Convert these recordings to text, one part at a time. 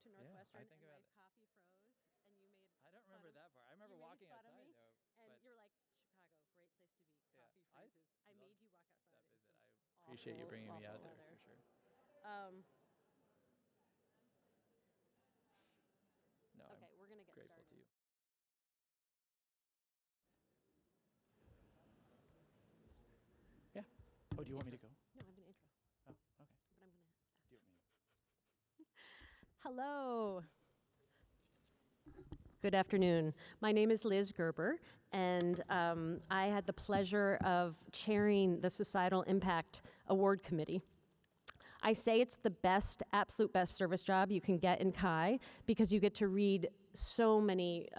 to Yeah, Northwestern I think and my about it. coffee froze and you made I don't remember fun of, that part. I remember you made walking fun of outside me though. and But you're like, Chicago, great place to be. yeah, Coffee I freezes. I love made you walk outside that in visit. some I appreciate you awful, bringing me awful out there weather. for sure. Um, No, okay, we're gonna I'm get grateful started. to you. Yeah. Oh, do you want me to go? No, I'm gonna intro, Oh, okay. but I'm gonna ask. Do you want me to? Hello. Good afternoon. My name is Liz Gerber, and I had the pleasure of chairing the Societal Impact Award Committee. I say it's the best, absolute best service job you can get in CHI because you get to read so many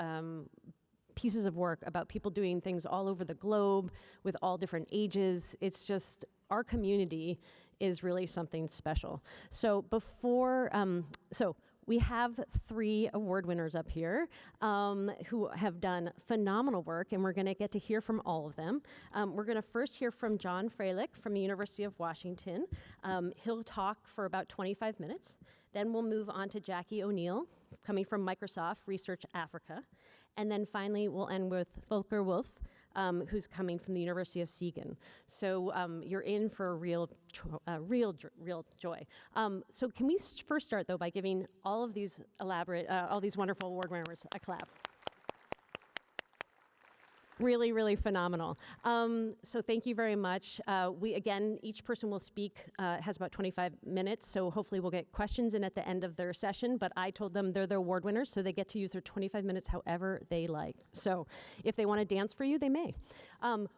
pieces of work about people doing things all over the globe with all different ages. It's just, our community is really something special. So we have 3 award winners up here who have done phenomenal work, and we're going to get to hear from all of them. We're going to first hear from John Froehlich from the University of Washington. He'll talk for about 25 minutes. Then we'll move on to Jacki O'Neill, coming from Microsoft Research Africa. And then finally, we'll end with Volker Wulf, who's coming from the University of Siegen. So you're in for a real joy. So can we first start, though, by giving all of these all these wonderful award winners a clap. Really, really phenomenal. So thank you very much. Again, each person will speak, has about 25 minutes, so hopefully we'll get questions in at the end of their session, but I told them they're the award winners, so they get to use their 25 minutes however they like. So if they want to dance for you, they may.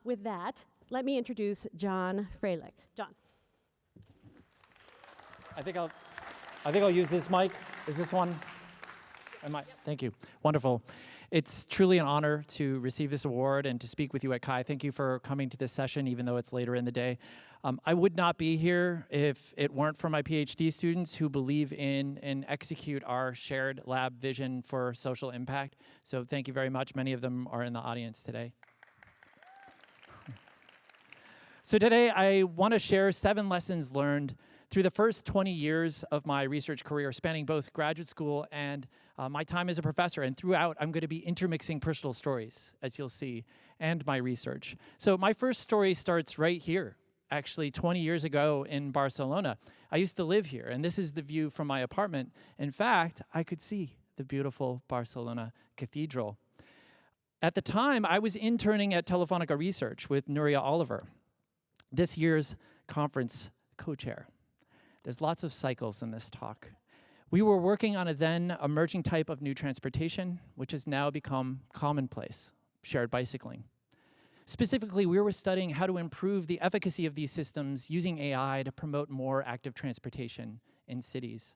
With that, let me introduce John Froehlich. John. I think I'll use this mic. Is this one? Yep. Thank you. Wonderful. It's truly an honor to receive this award and to speak with you at CHI. Thank you for coming to this session, even though it's later in the day. I would not be here if it weren't for my PhD students who believe in and execute our shared lab vision for social impact. So thank you very much. Many of them are in the audience today. So today I want to share 7 lessons learned through the first 20 years of my research career, spanning both graduate school and my time as a professor. And throughout, I'm going to be intermixing personal stories, as you'll see, and my research. So my first story starts right here, actually 20 years ago in Barcelona. I used to live here, and this is the view from my apartment. In fact, I could see the beautiful Barcelona Cathedral. At the time, I was interning at Telefonica Research with Nuria Oliver, this year's conference co-chair. There's lots of cycles in this talk. We were working on a then emerging type of new transportation, which has now become commonplace, shared bicycling. Specifically, we were studying how to improve the efficacy of these systems using AI to promote more active transportation in cities.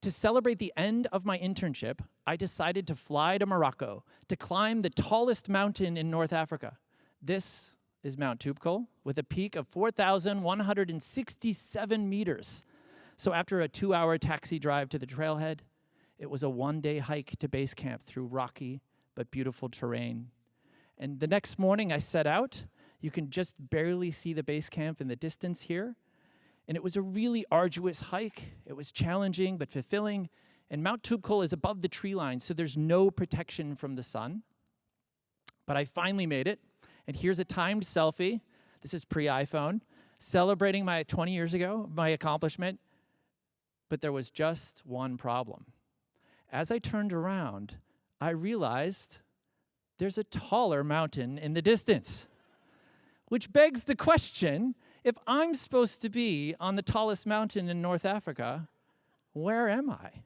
To celebrate the end of my internship, I decided to fly to Morocco to climb the tallest mountain in North Africa. This is Mount Toubkal, with a peak of 4,167 meters. So after a 2-hour taxi drive to the trailhead, it was a 1-day hike to base camp through rocky but beautiful terrain. And the next morning I set out. You can just barely see the base camp in the distance here. And it was a really arduous hike. It was challenging but fulfilling. And Mount Toubkal is above the tree line, so there's no protection from the sun. But I finally made it. And here's a timed selfie. This is pre-iPhone, celebrating my 20 years ago, my accomplishment. But there was just one problem. As I turned around, I realized there's a taller mountain in the distance, which begs the question, if I'm supposed to be on the tallest mountain in North Africa, where am I?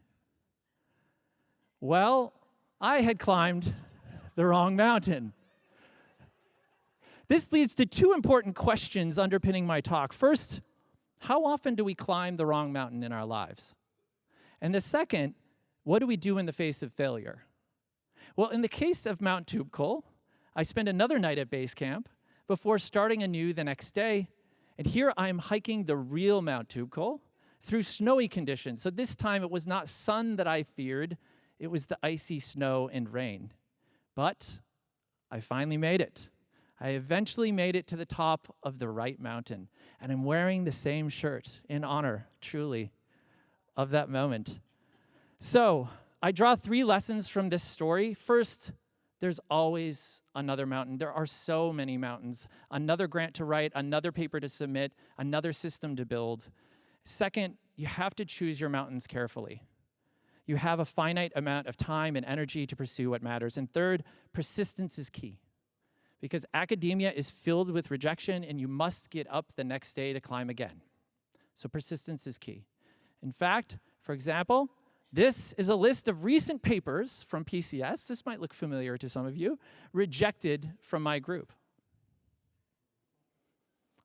Well, I had climbed the wrong mountain. This leads to 2 important questions underpinning my talk. First, how often do we climb the wrong mountain in our lives? And the second, what do we do in the face of failure? Well, in the case of Mount Toubkal, I spent another night at base camp before starting anew the next day. And here I'm hiking the real Mount Toubkal through snowy conditions. So this time it was not sun that I feared, it was the icy snow and rain. But I finally made it. I eventually made it to the top of the right mountain, and I'm wearing the same shirt in honor, truly, of that moment. So I draw 3 lessons from this story. First, there's always another mountain. There are so many mountains. Another grant to write, another paper to submit, another system to build. Second, you have to choose your mountains carefully. You have a finite amount of time and energy to pursue what matters. And third, persistence is key, because academia is filled with rejection and you must get up the next day to climb again. So persistence is key. In fact, for example, this is a list of recent papers from PCS. This might look familiar to some of you, rejected from my group.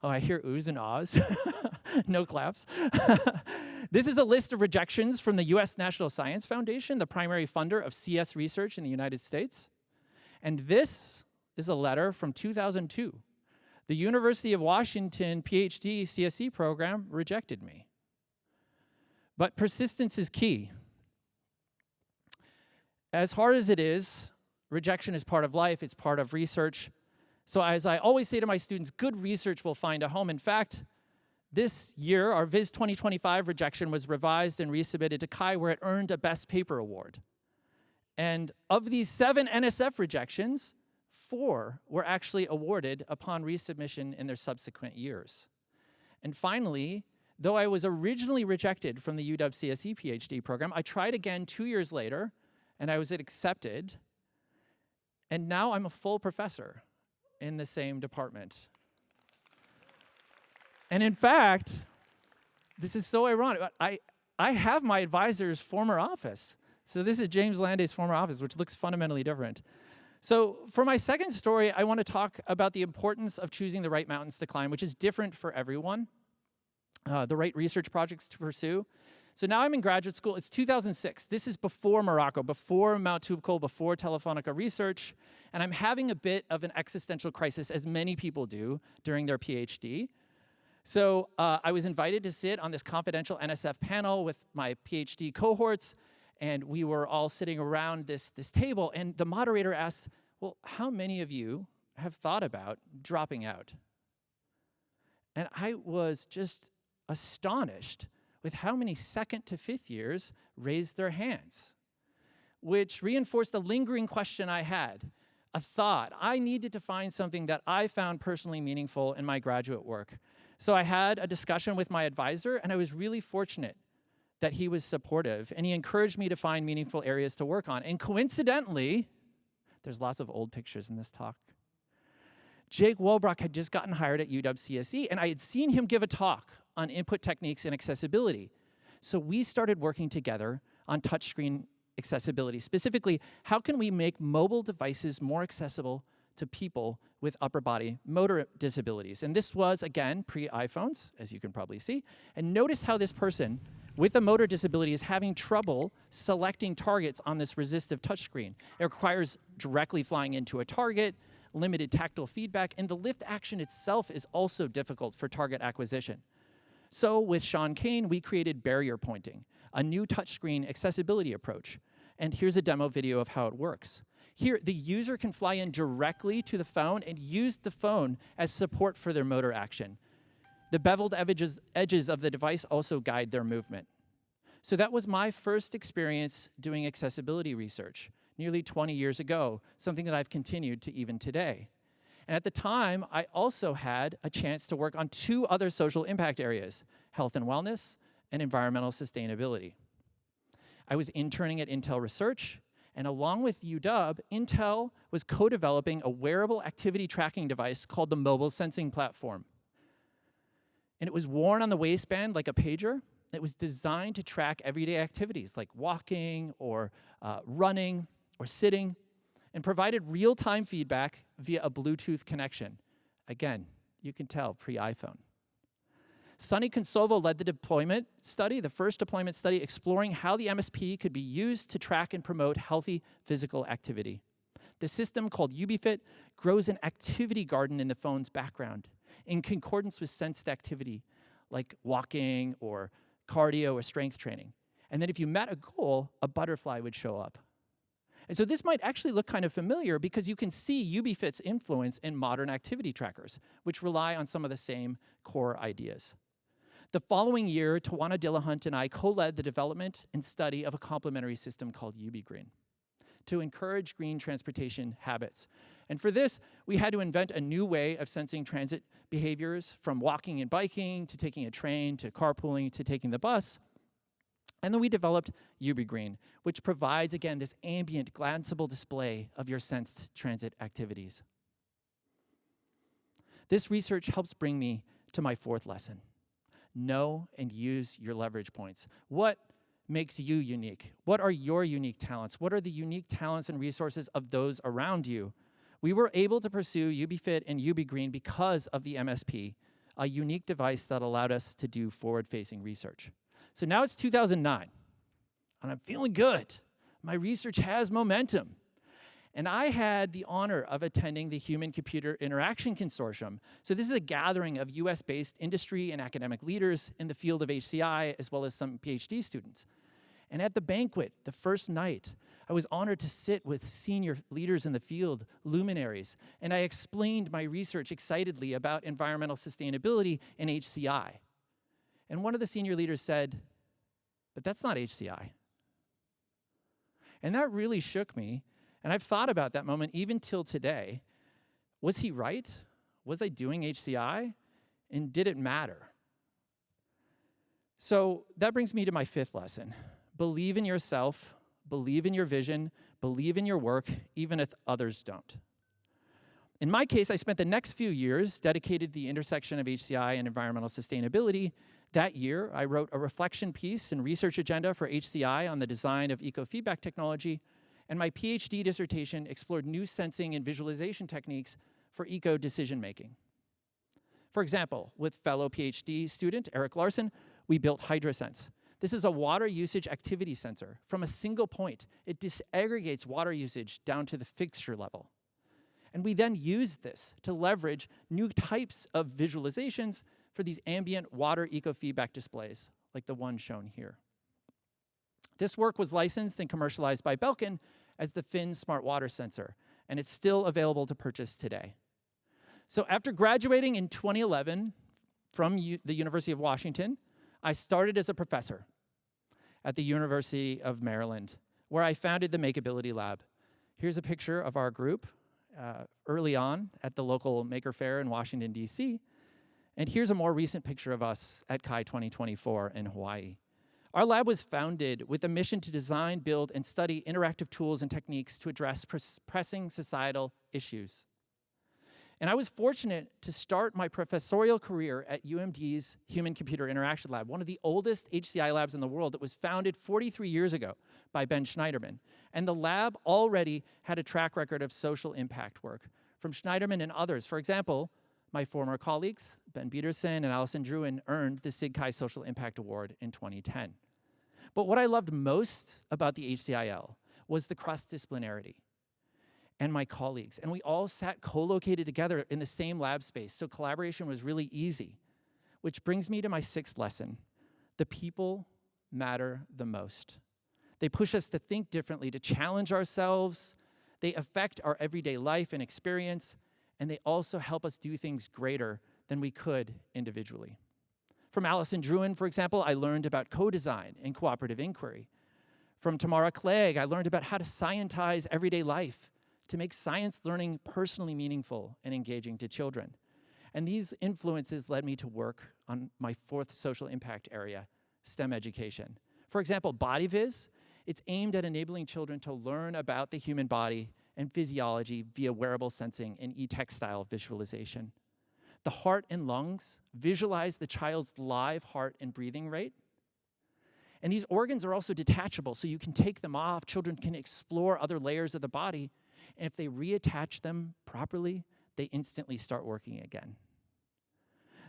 Oh, I hear oohs and ahs. No claps. This is a list of rejections from the U.S. National Science Foundation, the primary funder of CS research in the United States. And this is a letter from 2002. The University of Washington PhD CSE program rejected me. But persistence is key. As hard as it is, rejection is part of life, it's part of research. So as I always say to my students, good research will find a home. In fact, this year, our Viz 2025 rejection was revised and resubmitted to CHI, where it earned a Best Paper Award. And of these 7 NSF rejections, 4 were actually awarded upon resubmission in their subsequent years. And finally, though I was originally rejected from the UW CSE PhD program, I tried again 2 years later, and I was accepted. And now I'm a full professor in the same department. And in fact, this is so ironic. I have my advisor's former office. So this is James Landay's former office, which looks fundamentally different. So for my second story, I want to talk about the importance of choosing the right mountains to climb, which is different for everyone, the right research projects to pursue. So now I'm in graduate school. It's 2006. This is before Morocco, before Mount Toubkal, before Telefonica research. And I'm having a bit of an existential crisis, as many people do during their PhD. So I was invited to sit on this confidential NSF panel with my PhD cohorts, and we were all sitting around this table, and the moderator asked, well, how many of you have thought about dropping out? And I was just astonished with how many 2nd to 5th years raised their hands, which reinforced a lingering question I had, a thought. I needed to find something that I found personally meaningful in my graduate work. So I had a discussion with my advisor, and I was really fortunate that he was supportive, and he encouraged me to find meaningful areas to work on. And coincidentally, there's lots of old pictures in this talk, Jake Wolbrock had just gotten hired at UW CSE, and I had seen him give a talk on input techniques and accessibility. So we started working together on touchscreen accessibility. Specifically, how can we make mobile devices more accessible to people with upper body motor disabilities? And this was, again, pre-iPhones, as you can probably see. And notice how this person with a motor disability is having trouble selecting targets on this resistive touchscreen. It requires directly flying into a target, limited tactile feedback, and the lift action itself is also difficult for target acquisition. So with Sean Kane, we created barrier pointing, a new touchscreen accessibility approach. And here's a demo video of how it works. Here, the user can fly in directly to the phone and use the phone as support for their motor action. The beveled edges of the device also guide their movement. So that was my first experience doing accessibility research, nearly 20 years ago, something that I've continued to even today. And at the time, I also had a chance to work on 2 other social impact areas, health and wellness and environmental sustainability. I was interning at Intel Research, and along with UW, Intel was co-developing a wearable activity tracking device called the Mobile Sensing Platform. And it was worn on the waistband like a pager. It was designed to track everyday activities like walking or running or sitting, and provided real-time feedback via a Bluetooth connection. Again, you can tell, pre-iPhone. Sonny Consovo led the deployment study, the first deployment study, exploring how the MSP could be used to track and promote healthy physical activity. The system, called UbiFit, grows an activity garden in the phone's background in concordance with sensed activity, like walking or cardio or strength training. And then if you met a goal, a butterfly would show up. And so this might actually look kind of familiar because you can see UbiFit's influence in modern activity trackers, which rely on some of the same core ideas. The following year, Tawana Dillahunt and I co-led the development and study of a complementary system called UbiGreen to encourage green transportation habits. And for this, we had to invent a new way of sensing transit behaviors, from walking and biking to taking a train to carpooling to taking the bus. And then we developed UbiGreen, which provides, again, this ambient, glanceable display of your sensed transit activities. This research helps bring me to my fourth lesson. Know and use your leverage points. What makes you unique? What are your unique talents? What are the unique talents and resources of those around you? We were able to pursue UbiFit and UbiGreen because of the MSP, a unique device that allowed us to do forward-facing research. So now it's 2009, and I'm feeling good. My research has momentum. And I had the honor of attending the Human-Computer Interaction Consortium. So this is a gathering of US-based industry and academic leaders in the field of HCI, as well as some PhD students. And at the banquet, the first night, I was honored to sit with senior leaders in the field, luminaries, and I explained my research excitedly about environmental sustainability and HCI. And one of the senior leaders said, "But that's not HCI." And that really shook me. And I've thought about that moment even till today. Was he right? Was I doing HCI? And did it matter? So that brings me to my fifth lesson. Believe in yourself, believe in your vision, believe in your work, even if others don't. In my case, I spent the next few years dedicated to the intersection of HCI and environmental sustainability. That year, I wrote a reflection piece and research agenda for HCI on the design of eco-feedback technology, and my PhD dissertation explored new sensing and visualization techniques for eco-decision-making. For example, with fellow PhD student Eric Larson, we built HydroSense. This is a water usage activity sensor. From a single point, it disaggregates water usage down to the fixture level. And we then used this to leverage new types of visualizations for these ambient water eco-feedback displays, like the one shown here. This work was licensed and commercialized by Belkin as the Fin Smart Water Sensor, and it's still available to purchase today. So after graduating in 2011 from the University of Washington, I started as a professor at the University of Maryland, where I founded the Makeability Lab. Here's a picture of our group early on at the local Maker Fair in Washington, D.C., and here's a more recent picture of us at CHI 2024 in Hawaii. Our lab was founded with a mission to design, build, and study interactive tools and techniques to address pressing societal issues. And I was fortunate to start my professorial career at UMD's Human-Computer Interaction Lab, one of the oldest HCI labs in the world. That was founded 43 years ago by Ben Schneiderman. And the lab already had a track record of social impact work from Schneiderman and others. For example, my former colleagues, Ben Peterson and Allison Druin, earned the SIGCHI Social Impact Award in 2010. But what I loved most about the HCIL was the cross-disciplinarity and my colleagues. And we all sat co-located together in the same lab space, so collaboration was really easy. Which brings me to my sixth lesson. The people matter the most. They push us to think differently, to challenge ourselves. They affect our everyday life and experience, and they also help us do things greater than we could individually. From Allison Druin, for example, I learned about co-design and cooperative inquiry. From Tamara Clegg, I learned about how to scientize everyday life, to make science learning personally meaningful and engaging to children. And these influences led me to work on my fourth social impact area, STEM education. For example, BodyViz, it's aimed at enabling children to learn about the human body and physiology via wearable sensing and e-textile visualization. The heart and lungs visualize the child's live heart and breathing rate. And these organs are also detachable, so you can take them off. Children can explore other layers of the body. And if they reattach them properly, they instantly start working again.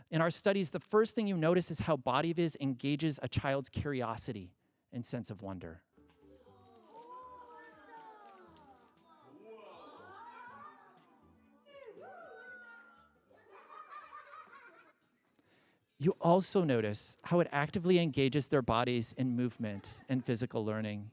In our studies, the first thing you notice is how BodyViz engages a child's curiosity and sense of wonder. You also notice how it actively engages their bodies in movement and physical learning.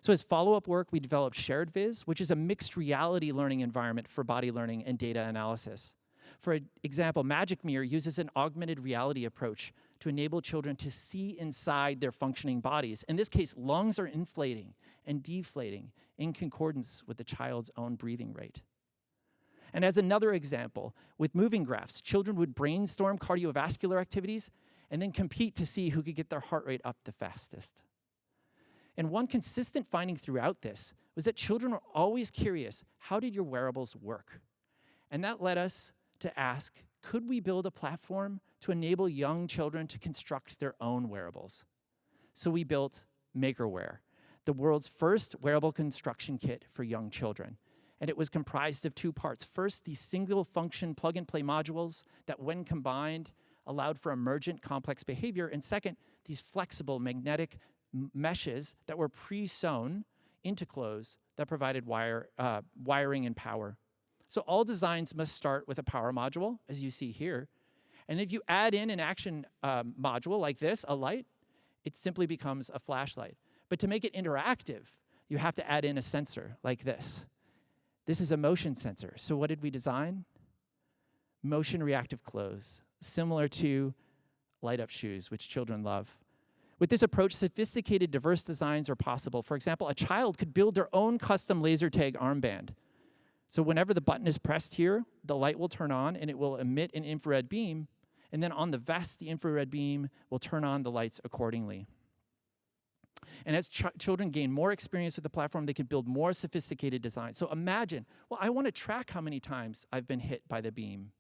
So as follow-up work, we developed SharedViz, which is a mixed reality learning environment for body learning and data analysis. For example, Magic Mirror uses an augmented reality approach to enable children to see inside their functioning bodies. In this case, lungs are inflating and deflating in concordance with the child's own breathing rate. And as another example, with moving graphs, children would brainstorm cardiovascular activities and then compete to see who could get their heart rate up the fastest. And one consistent finding throughout this was that children were always curious, how did your wearables work? And that led us to ask, could we build a platform to enable young children to construct their own wearables? So we built MakerWear, the world's first wearable construction kit for young children. And it was comprised of two parts. First, these single-function plug-and-play modules that, when combined, allowed for emergent complex behavior. And second, these flexible magnetic meshes that were pre-sewn into clothes that provided wiring and power. So all designs must start with a power module, as you see here. And if you add in an action module like this, a light, it simply becomes a flashlight. But to make it interactive, you have to add in a sensor like this. This is a motion sensor. So what did we design? Motion reactive clothes, similar to light-up shoes, which children love. With this approach, sophisticated, diverse designs are possible. For example, a child could build their own custom laser tag armband. So whenever the button is pressed here, the light will turn on and it will emit an infrared beam. And then on the vest, the infrared beam will turn on the lights accordingly. And as children gain more experience with the platform, they can build more sophisticated designs. So imagine, well, I want to track how many times I've been hit by the beam.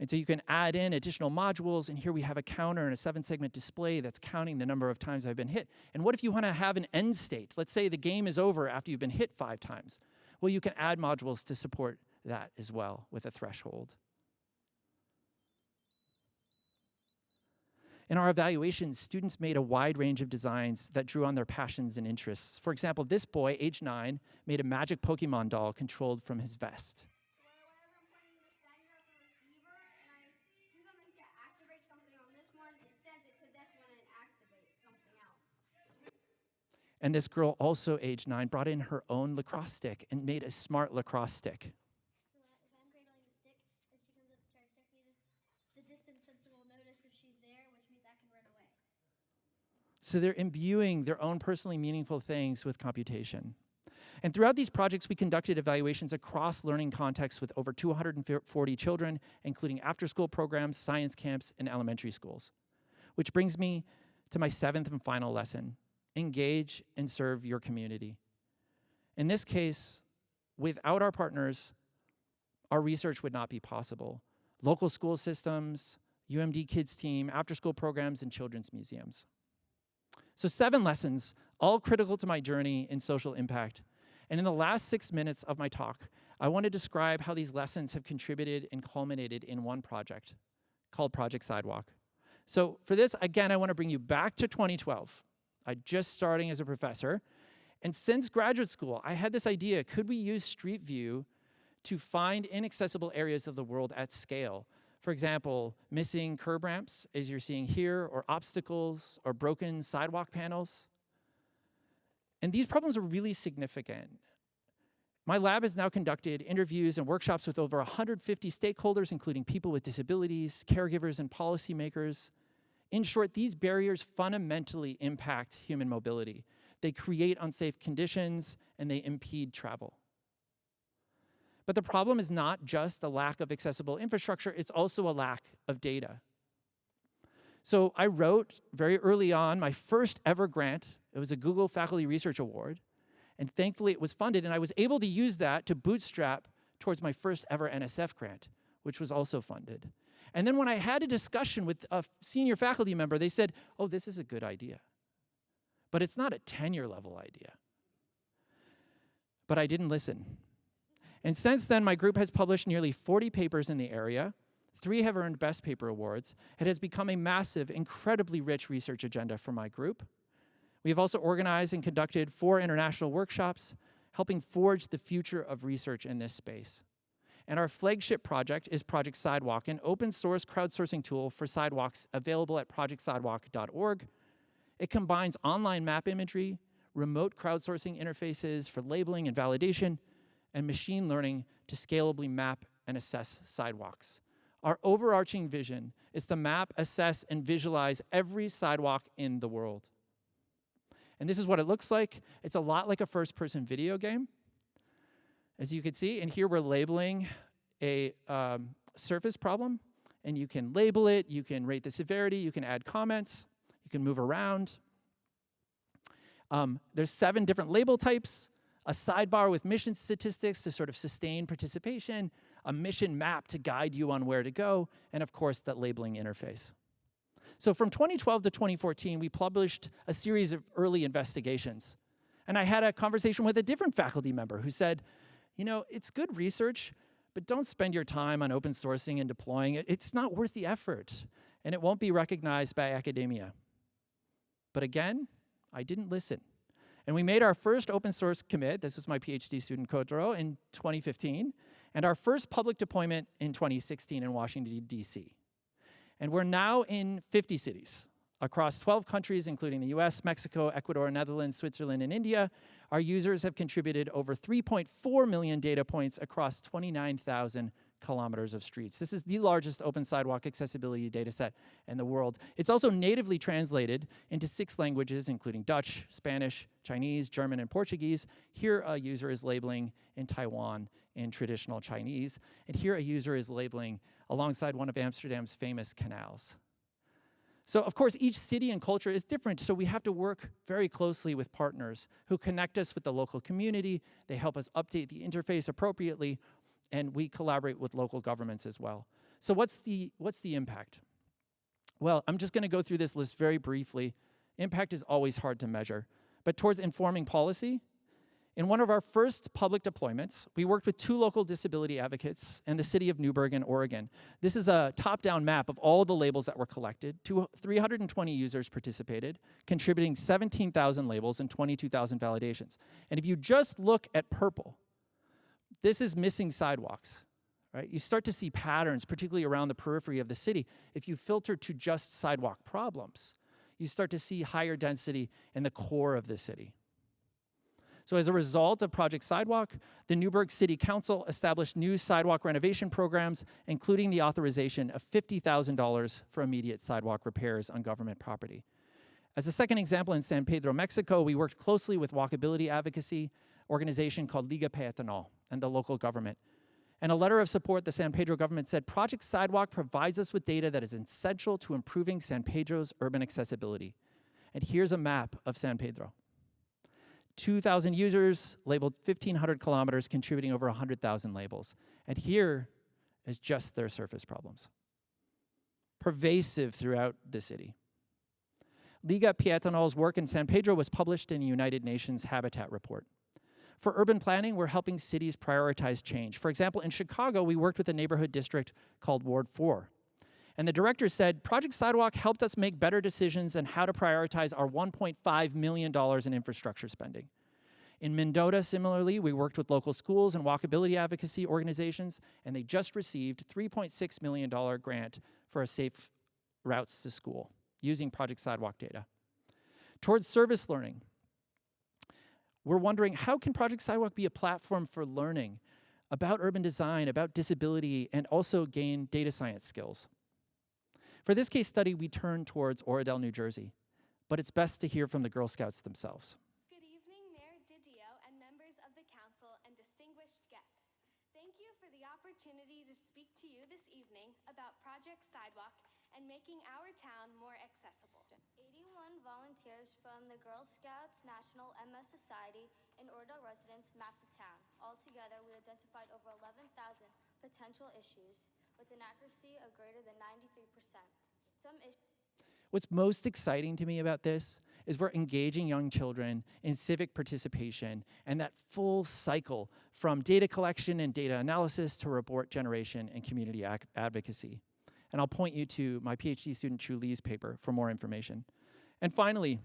And so you can add in additional modules, and here we have a counter and a 7-segment display that's counting the number of times I've been hit. And what if you want to have an end state? Let's say the game is over after you've been hit 5 times. Well, you can add modules to support that as well with a threshold. In our evaluations, students made a wide range of designs that drew on their passions and interests. For example, this boy, age 9, made a magic Pokemon doll controlled from his vest. And this girl, also age 9, brought in her own lacrosse stick and made a smart lacrosse stick. So if I'm cradling the stick and she comes up to try to check me, the distance sensor will notice if she's there, which means I can run away. So they're imbuing their own personally meaningful things with computation. And throughout these projects, we conducted evaluations across learning contexts with over 240 children, including after-school programs, science camps, and elementary schools. Which brings me to my 7th and final lesson. Engage and serve your community. In this case, without our partners, our research would not be possible. Local school systems, UMD Kids team, after-school programs, and children's museums. So 7 lessons, all critical to my journey in social impact. And in the last 6 minutes of my talk, I want to describe how these lessons have contributed and culminated in one project called Project Sidewalk. So for this, again, I want to bring you back to 2012. I just starting as a professor. And since graduate school, I had this idea, could we use Street View to find inaccessible areas of the world at scale? For example, missing curb ramps, as you're seeing here, or obstacles, or broken sidewalk panels. And these problems are really significant. My lab has now conducted interviews and workshops with over 150 stakeholders, including people with disabilities, caregivers, and policymakers. In short, these barriers fundamentally impact human mobility. They create unsafe conditions, and they impede travel. But the problem is not just a lack of accessible infrastructure, it's also a lack of data. So I wrote very early on my first ever grant. It was a Google Faculty Research Award, and thankfully it was funded, and I was able to use that to bootstrap towards my first ever NSF grant, which was also funded. And then when I had a discussion with a senior faculty member, they said, oh, this is a good idea. But it's not a tenure level idea. But I didn't listen. And since then, my group has published nearly 40 papers in the area. 3 have earned Best Paper Awards. It has become a massive, incredibly rich research agenda for my group. We have also organized and conducted 4 international workshops, helping forge the future of research in this space. And our flagship project is Project Sidewalk, an open source crowdsourcing tool for sidewalks available at projectsidewalk.org. It combines online map imagery, remote crowdsourcing interfaces for labeling and validation, and machine learning to scalably map and assess sidewalks, Our overarching vision is to map, assess, and visualize every sidewalk in the world. And this is what it looks like. It's a lot like a first-person video game, as you can see. And here we're labeling a surface problem. And you can label it, you can rate the severity, you can add comments, you can move around. There's 7 different label types, a sidebar with mission statistics to sort of sustain participation, a mission map to guide you on where to go, and of course, that labeling interface. So from 2012 to 2014, we published a series of early investigations. And I had a conversation with a different faculty member who said, you know, it's good research, but don't spend your time on open sourcing and deploying it. It's not worth the effort, and it won't be recognized by academia. But again, I didn't listen. And we made our first open source commit, this was my PhD student Kodro, in 2015, and our first public deployment in 2016 in Washington, D.C. And we're now in 50 cities across 12 countries, including the US, Mexico, Ecuador, Netherlands, Switzerland, and India. Our users have contributed over 3.4 million data points across 29,000 kilometers of streets. This is the largest open sidewalk accessibility data set in the world. It's also natively translated into 6 languages, including Dutch, Spanish, Chinese, German, and Portuguese. Here a user is labeling in Taiwan in traditional Chinese. And here a user is labeling alongside one of Amsterdam's famous canals. So, of course, each city and culture is different, so we have to work very closely with partners who connect us with the local community. They help us update the interface appropriately, and we collaborate with local governments as well. So what's the impact? Well, I'm just going to go through this list very briefly. Impact is always hard to measure. But towards informing policy, in one of our first public deployments, we worked with 2 local disability advocates in the city of Newberg in Oregon. This is a top-down map of all the labels that were collected. 320 users participated, contributing 17,000 labels and 22,000 validations. And if you just look at purple, this is missing sidewalks, right? You start to see patterns, particularly around the periphery of the city. If you filter to just sidewalk problems, you start to see higher density in the core of the city. So as a result of Project Sidewalk, the Newberg City Council established new sidewalk renovation programs, including the authorization of $50,000 for immediate sidewalk repairs on government property. As a second example, in San Pedro, Mexico, we worked closely with walkability advocacy organization called Liga Peatonal and the local government. In a letter of support, the San Pedro government said, Project Sidewalk provides us with data that is essential to improving San Pedro's urban accessibility. And here's a map of San Pedro. 2,000 users labeled 1,500 kilometers, contributing over 100,000 labels. And here is just their surface problems. Pervasive throughout the city. Liga Peatonal's work in San Pedro was published in the United Nations Habitat Report. For urban planning, we're helping cities prioritize change. For example, in Chicago, we worked with a neighborhood district called Ward 4. And the director said, Project Sidewalk helped us make better decisions on how to prioritize our $1.5 million in infrastructure spending. In Mendota, similarly, we worked with local schools and walkability advocacy organizations, and they just received a $3.6 million grant for a safe routes to school using Project Sidewalk data. Towards service learning, we're wondering, how can Project Sidewalk be a platform for learning about urban design, about disability, and also gain data science skills? For this case study, we turn towards Oradell, New Jersey, but it's best to hear from the Girl Scouts themselves. Good evening, Mayor Didio and members of the council and distinguished guests. Thank you for the opportunity to speak to you this evening about Project Sidewalk and making our town more accessible. 81 volunteers from the Girl Scouts National MS Society and Oradell residents mapped the town. Altogether, we identified over 11,000 potential issues with an accuracy of greater than 93%. What's most exciting to me about this is we're engaging young children in civic participation and that full cycle from data collection and data analysis to report generation and community advocacy. And I'll point you to my PhD student Chu Lee's paper for more information. And finally,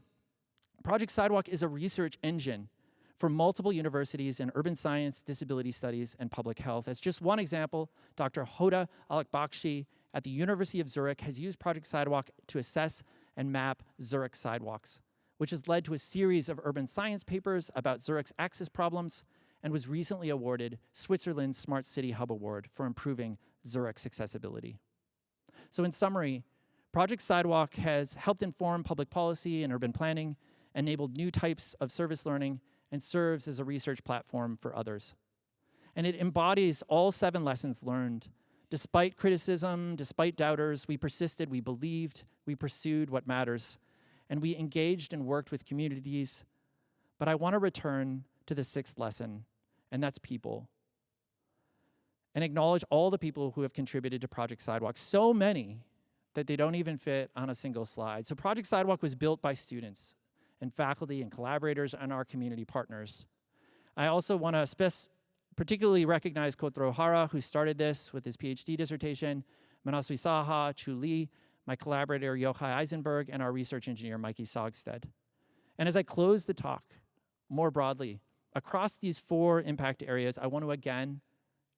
Project Sidewalk is a research engine for multiple universities in urban science, disability studies, and public health. As just one example, Dr. Hoda Alakbakshi at the University of Zurich has used Project Sidewalk to assess and map Zurich sidewalks, which has led to a series of urban science papers about Zurich's access problems and was recently awarded Switzerland's Smart City Hub Award for improving Zurich's accessibility. So in summary, Project Sidewalk has helped inform public policy and urban planning, enabled new types of service learning, and serves as a research platform for others. And it embodies all 7 lessons learned. Despite criticism, despite doubters, we persisted, we believed, we pursued what matters, and we engaged and worked with communities. But I want to return to the 6th lesson, and that's people. And acknowledge all the people who have contributed to Project Sidewalk, so many that they don't even fit on a single slide. So Project Sidewalk was built by students and faculty and collaborators and our community partners. I also want to particularly recognize Kotaro Hara, who started this with his PhD dissertation, Manaswi Saha, Chu Lee, my collaborator Yochai Eisenberg, and our research engineer Mikey Sogstead. And as I close the talk, more broadly, across these 4 impact areas, I want to again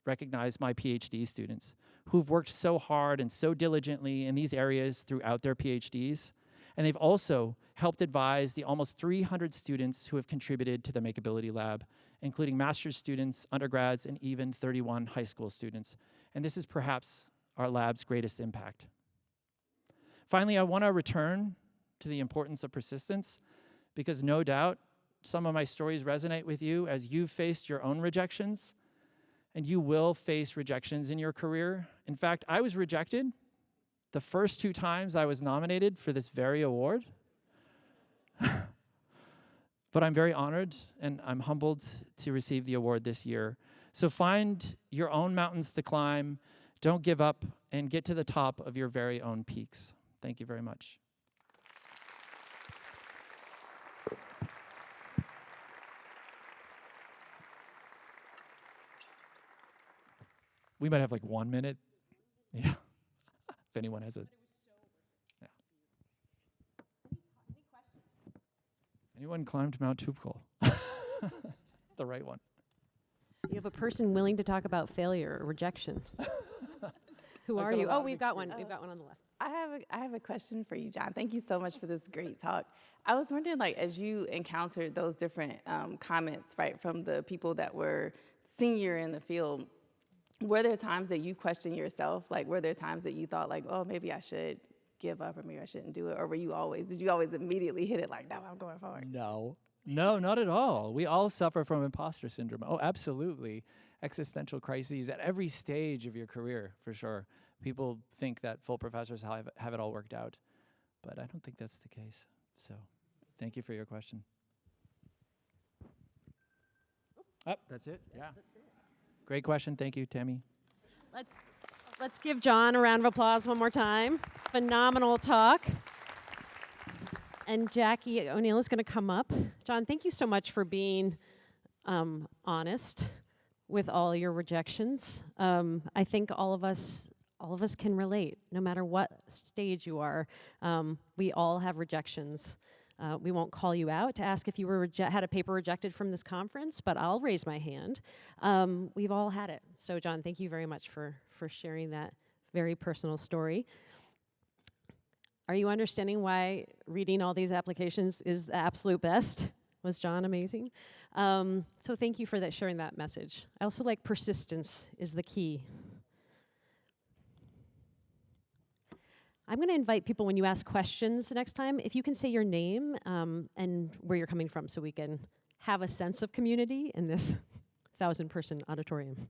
recognize my PhD students who've worked so hard and so diligently in these areas throughout their PhDs. And they've also helped advise the almost 300 students who have contributed to the Makeability Lab, including master's students, undergrads, and even 31 high school students. And this is perhaps our lab's greatest impact. Finally, I want to return to the importance of persistence, because no doubt some of my stories resonate with you as you've faced your own rejections, and you will face rejections in your career. In fact, I was rejected the first 2 times I was nominated for this very award. But I'm very honored and I'm humbled to receive the award this year. So find your own mountains to climb, don't give up, and get to the top of your very own peaks. Thank you very much. We might have like 1 minute. Yeah. If anyone has a. Yeah. Anyone climbed Mount Toubkal? The right one. You have a person willing to talk about failure or rejection. Who are you? Oh, we've got one. We've got one on the left. I have a question for you, John. Thank you so much for this great talk. I was wondering, like, as you encountered those different comments, right, from the people that were senior in the field, were there times that you questioned yourself? Like, were there times that you thought, like, oh, maybe I should give up or maybe I shouldn't do it? Or did you always immediately hit it like, no, I'm going forward? No, not at all. We all suffer from imposter syndrome. Oh, absolutely. Existential crises at every stage of your career, for sure. People think that full professors have it all worked out, but I don't think that's the case. So thank you for your question. Oh, that's it? Yeah. That's it. Great question. Thank you, Tammy. Let's give John a round of applause one more time. Phenomenal talk. And Jacki O'Neill is going to come up. John, thank you so much for being honest with all your rejections. I think all of us can relate, no matter what stage you are. We all have rejections. We won't call you out to ask if you were had a paper rejected from this conference, but I'll raise my hand. We've all had it. So John, thank you very much for sharing that very personal story. Are you understanding why reading all these applications is the absolute best? Was John amazing? So thank you for sharing that message. I also like persistence is the key. I'm going to invite people, when you ask questions next time, if you can say your name and where you're coming from so we can have a sense of community in this 1,000-person auditorium.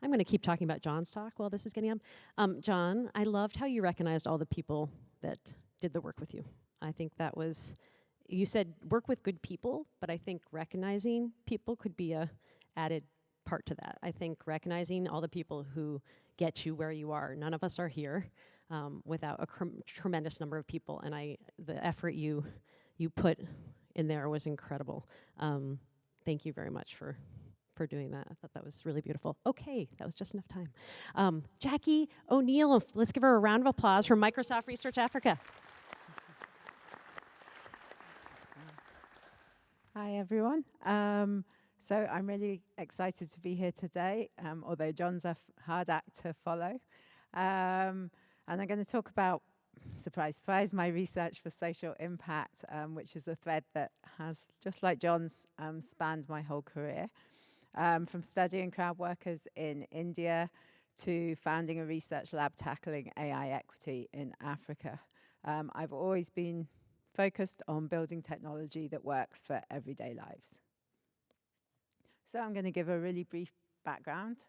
I'm going to keep talking about John's talk while this is getting up. John, I loved how you recognized all the people that did the work with you. I think that was, you said work with good people, but I think recognizing people could be a added part to that. I think recognizing all the people who get you where you are. None of us are here without a tremendous number of people, and the effort you put in there was incredible. Thank you very much for doing that. I thought that was really beautiful. Okay, that was just enough time. Jacki O'Neill, let's give her a round of applause from Microsoft Research Africa. Hi, everyone. So I'm really excited to be here today, although John's a hard act to follow. And I'm going to talk about, surprise, surprise, my research for social impact, which is a thread that has, just like John's, spanned my whole career. from studying crowd workers in India to founding a research lab tackling AI equity in Africa. I've always been focused on building technology that works for everyday lives. So I'm going to give a really brief background,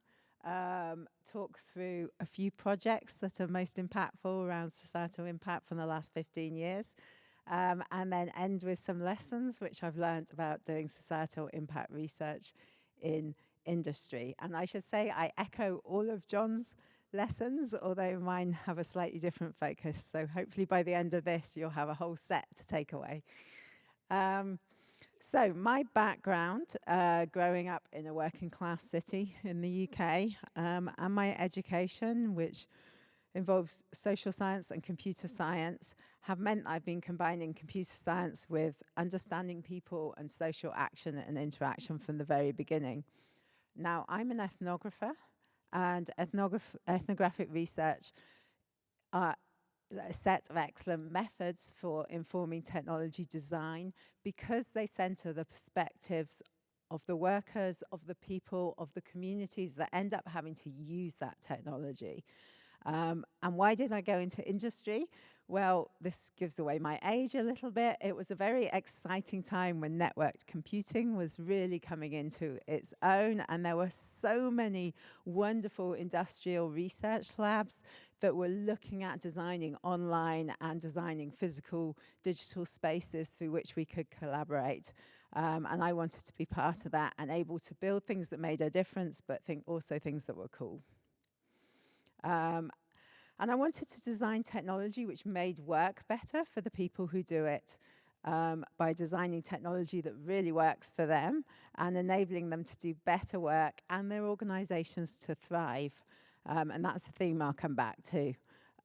talk through a few projects that are most impactful around societal impact from the last 15 years, and then end with some lessons which I've learned about doing societal impact research in industry. And I should say I echo all of John's lessons, although mine have a slightly different focus. So hopefully by the end of this, you'll have a whole set to take away. So my background, growing up in a working class city in the UK, and my education, which involves social science and computer science, have meant I've been combining computer science with understanding people and social action and interaction from the very beginning. Now, I'm an ethnographer, and ethnographic research are a set of excellent methods for informing technology design because they center the perspectives of the workers, of the people, of the communities that end up having to use that technology. And why did I go into industry? Well, this gives away my age a little bit. It was a very exciting time when networked computing was really coming into its own, and there were so many wonderful industrial research labs that were looking at designing online and designing physical digital spaces through which we could collaborate. And I wanted to be part of that and able to build things that made a difference, but also things that were cool. And I wanted to design technology which made work better for the people who do it by designing technology that really works for them and enabling them to do better work and their organizations to thrive. And that's the theme I'll come back to.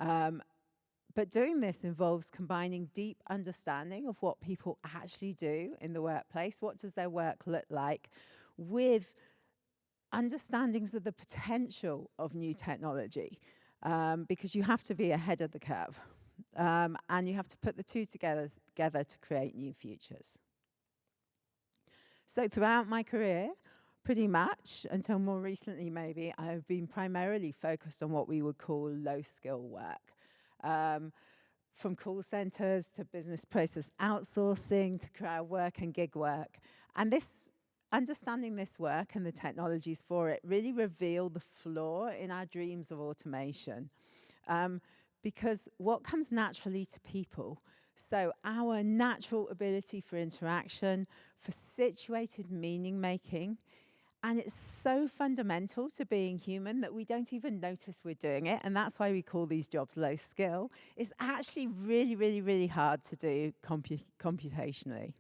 But doing this involves combining deep understanding of what people actually do in the workplace, what does their work look like, with understandings of the potential of new technology. Because you have to be ahead of the curve, and you have to put the two together to create new futures. So throughout my career, pretty much, until more recently maybe, I've been primarily focused on what we would call low-skill work. From call centers to business process outsourcing to crowd work and gig work. And understanding this work and the technologies for it really reveal the flaw in our dreams of automation. Because what comes naturally to people, so our natural ability for interaction, for situated meaning making, and it's so fundamental to being human that we don't even notice we're doing it, and that's why we call these jobs low skill, is actually really, really, really hard to do computationally.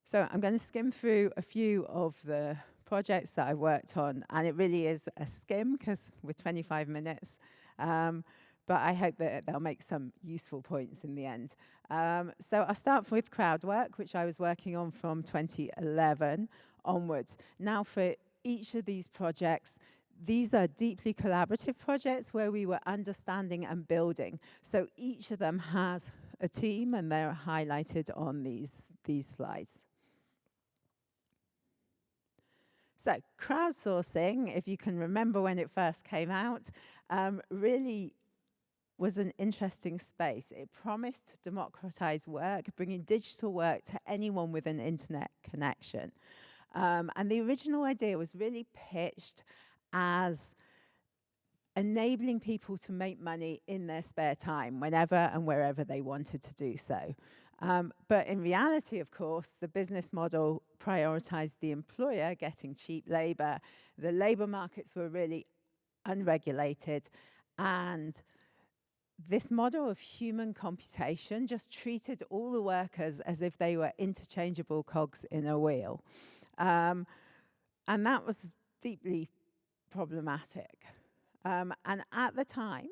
So I'm going to skim through a few of the projects that I've worked on, and it really is a skim because we're 25 minutes, but I hope that they'll make some useful points in the end. So I'll start with crowd work, which I was working on from 2011 onwards. Now for each of these projects, these are deeply collaborative projects where we were understanding and building. So each of them has a team, and they're highlighted on these slides. So crowdsourcing, if you can remember when it first came out, really was an interesting space. It promised to democratize work, bringing digital work to anyone with an internet connection. And the original idea was really pitched as enabling people to make money in their spare time, whenever and wherever they wanted to do so. But in reality, of course, the business model prioritized the employer getting cheap labor. The labor markets were really unregulated, and this model of human computation just treated all the workers as if they were interchangeable cogs in a wheel. And that was deeply problematic. And at the time,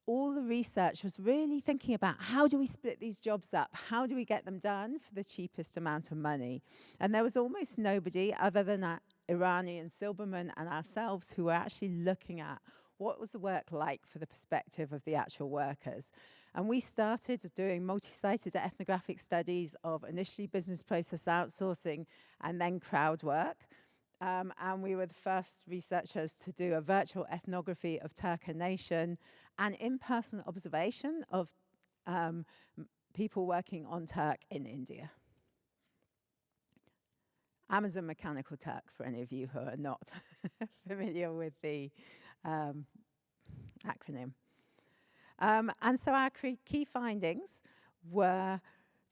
all the research was really thinking about how do we split these jobs up? How do we get them done for the cheapest amount of money? And there was almost nobody other than Irani and Silberman and ourselves who were actually looking at what was the work like for the perspective of the actual workers. And we started doing multi-sited ethnographic studies of initially business process outsourcing and then crowd work. And we were the first researchers to do a virtual ethnography of Turkana Nation and in-person observation of people working on Turk in India. Amazon Mechanical Turk, for any of you who are not familiar with the acronym. And so our key findings were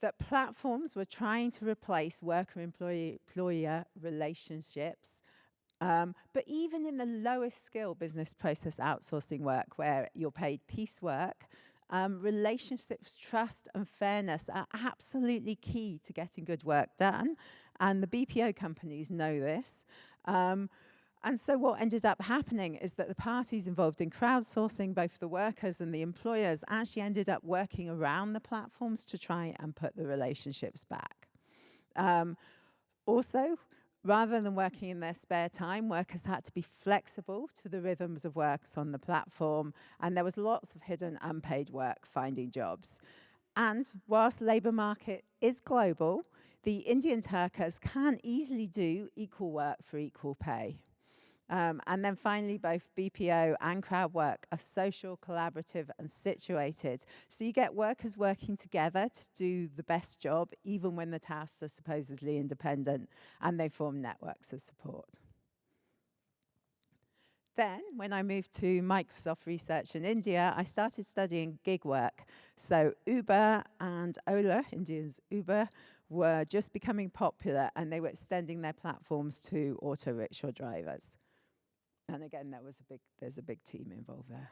that platforms were trying to replace worker-employer relationships, but even in the lowest skill business process outsourcing work, where you're paid piecework, relationships, trust, and fairness are absolutely key to getting good work done. And the BPO companies know this. And so what ended up happening is that the parties involved in crowdsourcing, both the workers and the employers, actually ended up working around the platforms to try and put the relationships back. Also, rather than working in their spare time, workers had to be flexible to the rhythms of works on the platform, and there was lots of hidden unpaid work finding jobs. And whilst the labour market is global, the Indian Turkers can easily do equal work for equal pay. And then finally, both BPO and crowd work are social, collaborative, and situated. So you get workers working together to do the best job, even when the tasks are supposedly independent, and they form networks of support. Then, when I moved to Microsoft Research in India, I started studying gig work. So Uber and Ola, India's Uber, were just becoming popular, and they were extending their platforms to auto rickshaw drivers. And again, there's a big team involved there.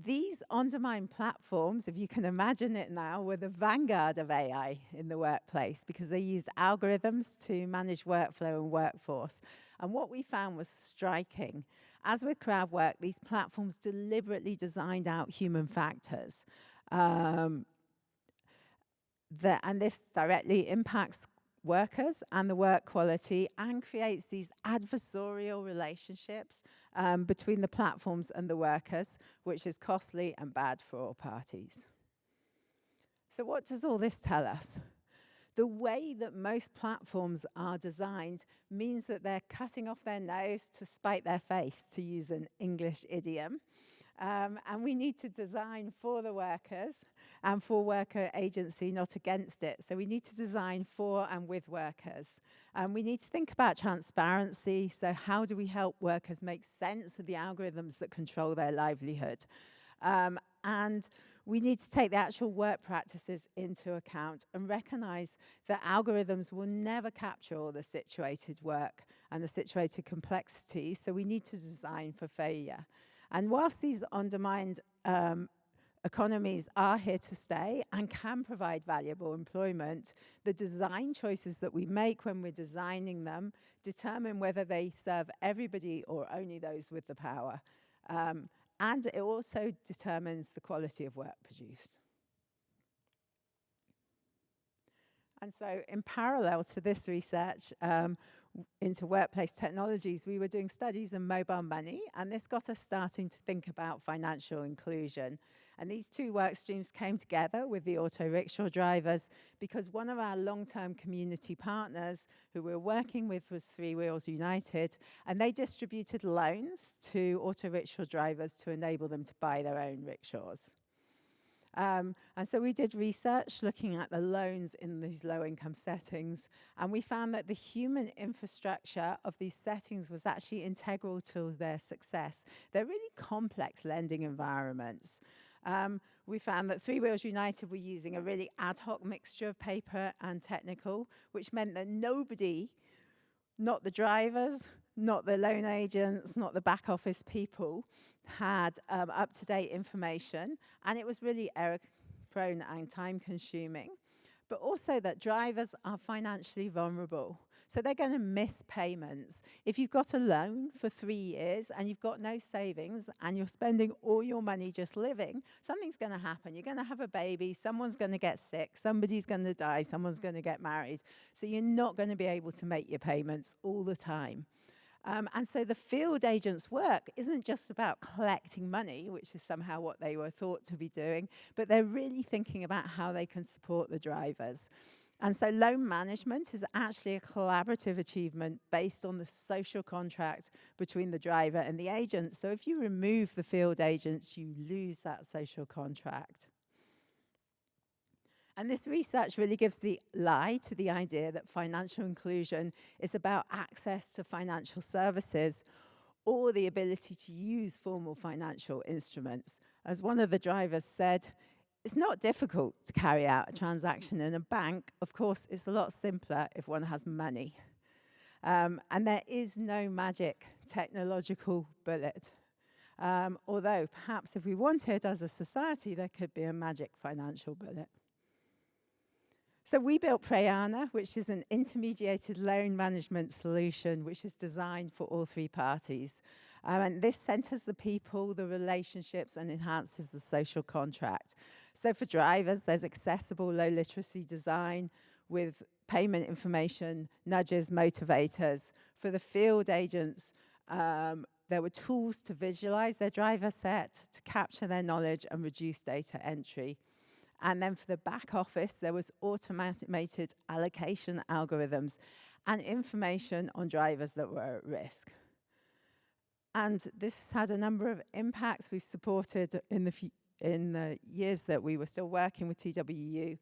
These on-demand platforms, if you can imagine it now, were the vanguard of AI in the workplace because they used algorithms to manage workflow and workforce. And what we found was striking. As with crowd work, these platforms deliberately designed out human factors. And this directly impacts workers and the work quality and creates these adversarial relationships between the platforms and the workers, which is costly and bad for all parties. So what does all this tell us? The way that most platforms are designed means that they're cutting off their nose to spite their face, to use an English idiom. And we need to design for the workers and for worker agency, not against it. So we need to design for and with workers. We need to think about transparency. So how do we help workers make sense of the algorithms that control their livelihood? And we need to take the actual work practices into account and recognize that algorithms will never capture all the situated work and the situated complexity. So we need to design for failure. And whilst these on-demand economies are here to stay and can provide valuable employment, the design choices that we make when we're designing them determine whether they serve everybody or only those with the power. And it also determines the quality of work produced. And so in parallel to this research into workplace technologies, we were doing studies in mobile money, and this got us starting to think about financial inclusion. And these two work streams came together with the auto rickshaw drivers because one of our long-term community partners who we're working with was Three Wheels United, and they distributed loans to auto rickshaw drivers to enable them to buy their own rickshaws. And so we did research looking at the loans in these low-income settings, and we found that the human infrastructure of these settings was actually integral to their success. They're really complex lending environments. We found that Three Wheels United were using a really ad hoc mixture of paper and technical, which meant that nobody, not the drivers, not the loan agents, not the back office people, had up-to-date information, and it was really error-prone and time-consuming. But also that drivers are financially vulnerable, so they're going to miss payments. If you've got a loan for 3 years and you've got no savings and you're spending all your money just living, something's going to happen. You're going to have a baby, someone's going to get sick, somebody's going to die, someone's going to get married. So you're not going to be able to make your payments all the time. And so the field agents' work isn't just about collecting money, which is somehow what they were thought to be doing, but they're really thinking about how they can support the drivers. And so loan management is actually a collaborative achievement based on the social contract between the driver and the agent. So if you remove the field agents, you lose that social contract. And this research really gives the lie to the idea that financial inclusion is about access to financial services or the ability to use formal financial instruments. As one of the drivers said, it's not difficult to carry out a transaction in a bank. Of course, it's a lot simpler if one has money. And there is no magic technological bullet. Although perhaps if we wanted as a society, there could be a magic financial bullet. So we built Preyana, which is an intermediated loan management solution which is designed for all three parties. And this centers the people, the relationships, and enhances the social contract. So for drivers, there's accessible low literacy design with payment information, nudges, motivators. For the field agents, there were tools to visualize their driver set, to capture their knowledge and reduce data entry. And then for the back office, there was automated allocation algorithms and information on drivers that were at risk. And this had a number of impacts we've supported in the years that we were still working with TWU.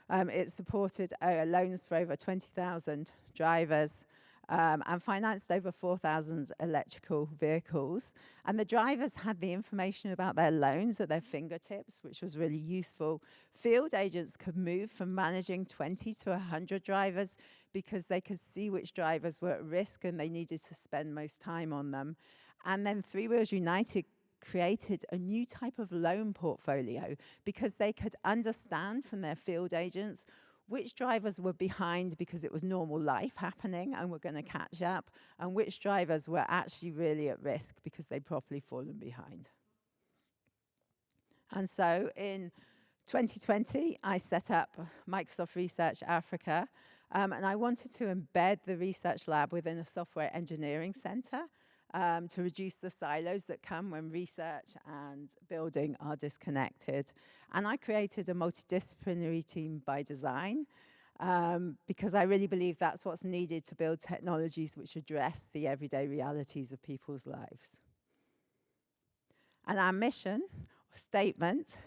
It supported loans for over 20,000 drivers and financed over 4,000 electrical vehicles. And the drivers had the information about their loans at their fingertips, which was really useful. Field agents could move from managing 20 to 100 drivers because they could see which drivers were at risk and they needed to spend most time on them. And then Three Wheels United created a new type of loan portfolio because they could understand from their field agents which drivers were behind because it was normal life happening and were going to catch up, and which drivers were actually really at risk because they'd properly fallen behind. And so in 2020, I set up Microsoft Research Africa, and I wanted to embed the research lab within a software engineering center to reduce the silos that come when research and building are disconnected. And I created a multidisciplinary team by design because I really believe that's what's needed to build technologies which address the everyday realities of people's lives. And our mission statement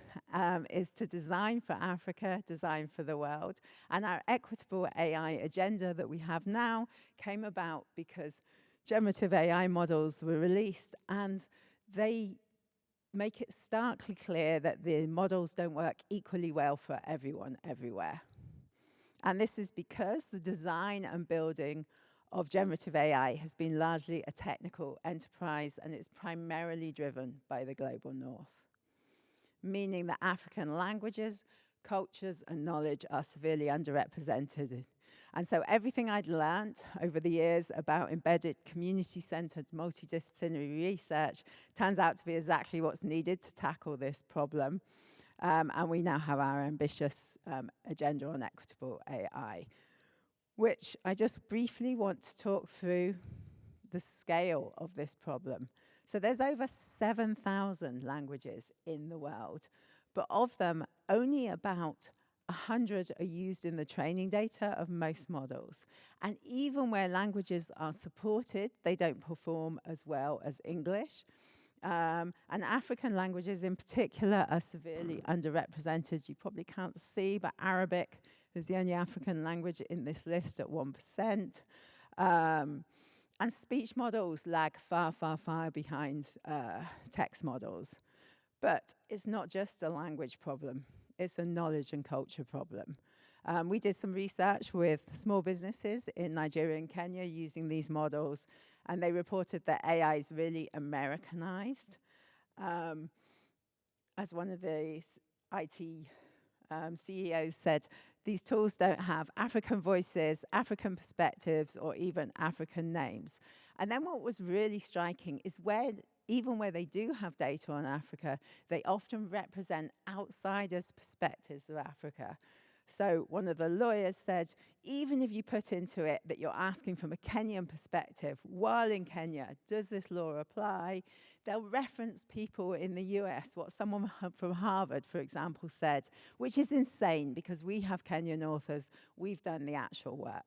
is to design for Africa, design for the world. And our equitable AI agenda that we have now came about because generative AI models were released, and they make it starkly clear that the models don't work equally well for everyone, everywhere. And this is because the design and building of generative AI has been largely a technical enterprise, and it's primarily driven by the global north, meaning that African languages, cultures, and knowledge are severely underrepresented. And so everything I'd learned over the years about embedded, community-centered, multidisciplinary research turns out to be exactly what's needed to tackle this problem. And we now have our ambitious agenda on equitable AI, which I just briefly want to talk through the scale of this problem. So there's over 7,000 languages in the world, but of them, only about 100 are used in the training data of most models. And even where languages are supported, they don't perform as well as English. And African languages in particular are severely underrepresented. You probably can't see, but Arabic is the only African language in this list at 1%. And speech models lag far, far, far behind text models. But it's not just a language problem. It's a knowledge and culture problem. We did some research with small businesses in Nigeria and Kenya using these models, and they reported that AI is really Americanized. As one of the IT CEOs said, these tools don't have African voices, African perspectives, or even African names. And then what was really striking is even where they do have data on Africa, they often represent outsiders' perspectives of Africa. So one of the lawyers said, even if you put into it that you're asking from a Kenyan perspective, while in Kenya, does this law apply? They'll reference people in the US, what someone from Harvard, for example, said, which is insane because we have Kenyan authors, we've done the actual work.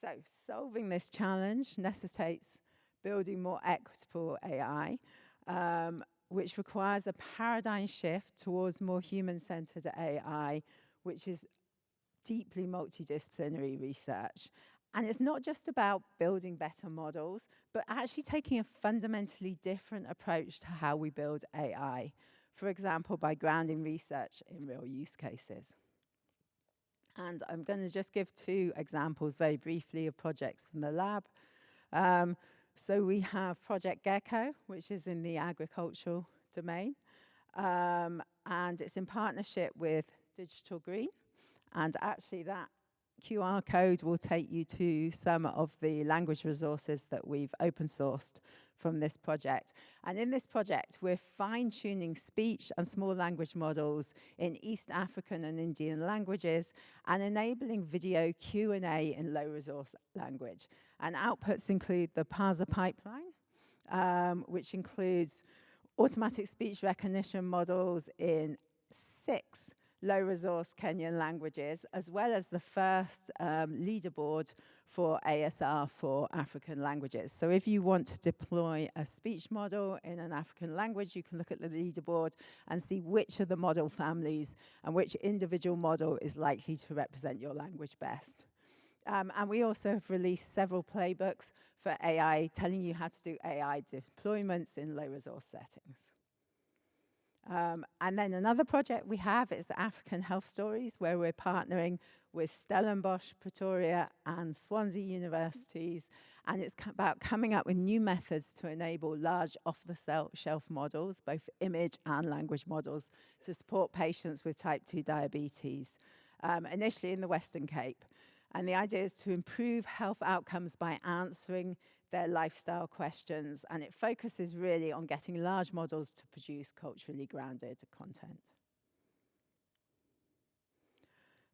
So solving this challenge necessitates building more equitable AI, which requires a paradigm shift towards more human-centered AI, which is deeply multidisciplinary research. And it's not just about building better models, but actually taking a fundamentally different approach to how we build AI. For example, by grounding research in real use cases. And I'm going to just give 2 examples very briefly of projects from the lab. So we have Project Gecko, which is in the agricultural domain. And it's in partnership with Digital Green. And actually that QR code will take you to some of the language resources that we've open sourced from this project. And in this project, we're fine-tuning speech and small language models in East African and Indian languages and enabling video Q&A in low-resource language. And outputs include the parser pipeline, which includes automatic speech recognition models in 6 low-resource Kenyan languages, as well as the first leaderboard for ASR for African languages. So if you want to deploy a speech model in an African language, you can look at the leaderboard and see which of the model families and which individual model is likely to represent your language best. And we also have released several playbooks for AI, telling you how to do AI deployments in low-resource settings. And then another project we have is African Health Stories, where we're partnering with Stellenbosch, Pretoria, and Swansea universities. And it's about coming up with new methods to enable large off-the-shelf models, both image and language models, to support patients with type 2 diabetes, initially in the Western Cape. And the idea is to improve health outcomes by answering their lifestyle questions, and it focuses really on getting large models to produce culturally grounded content.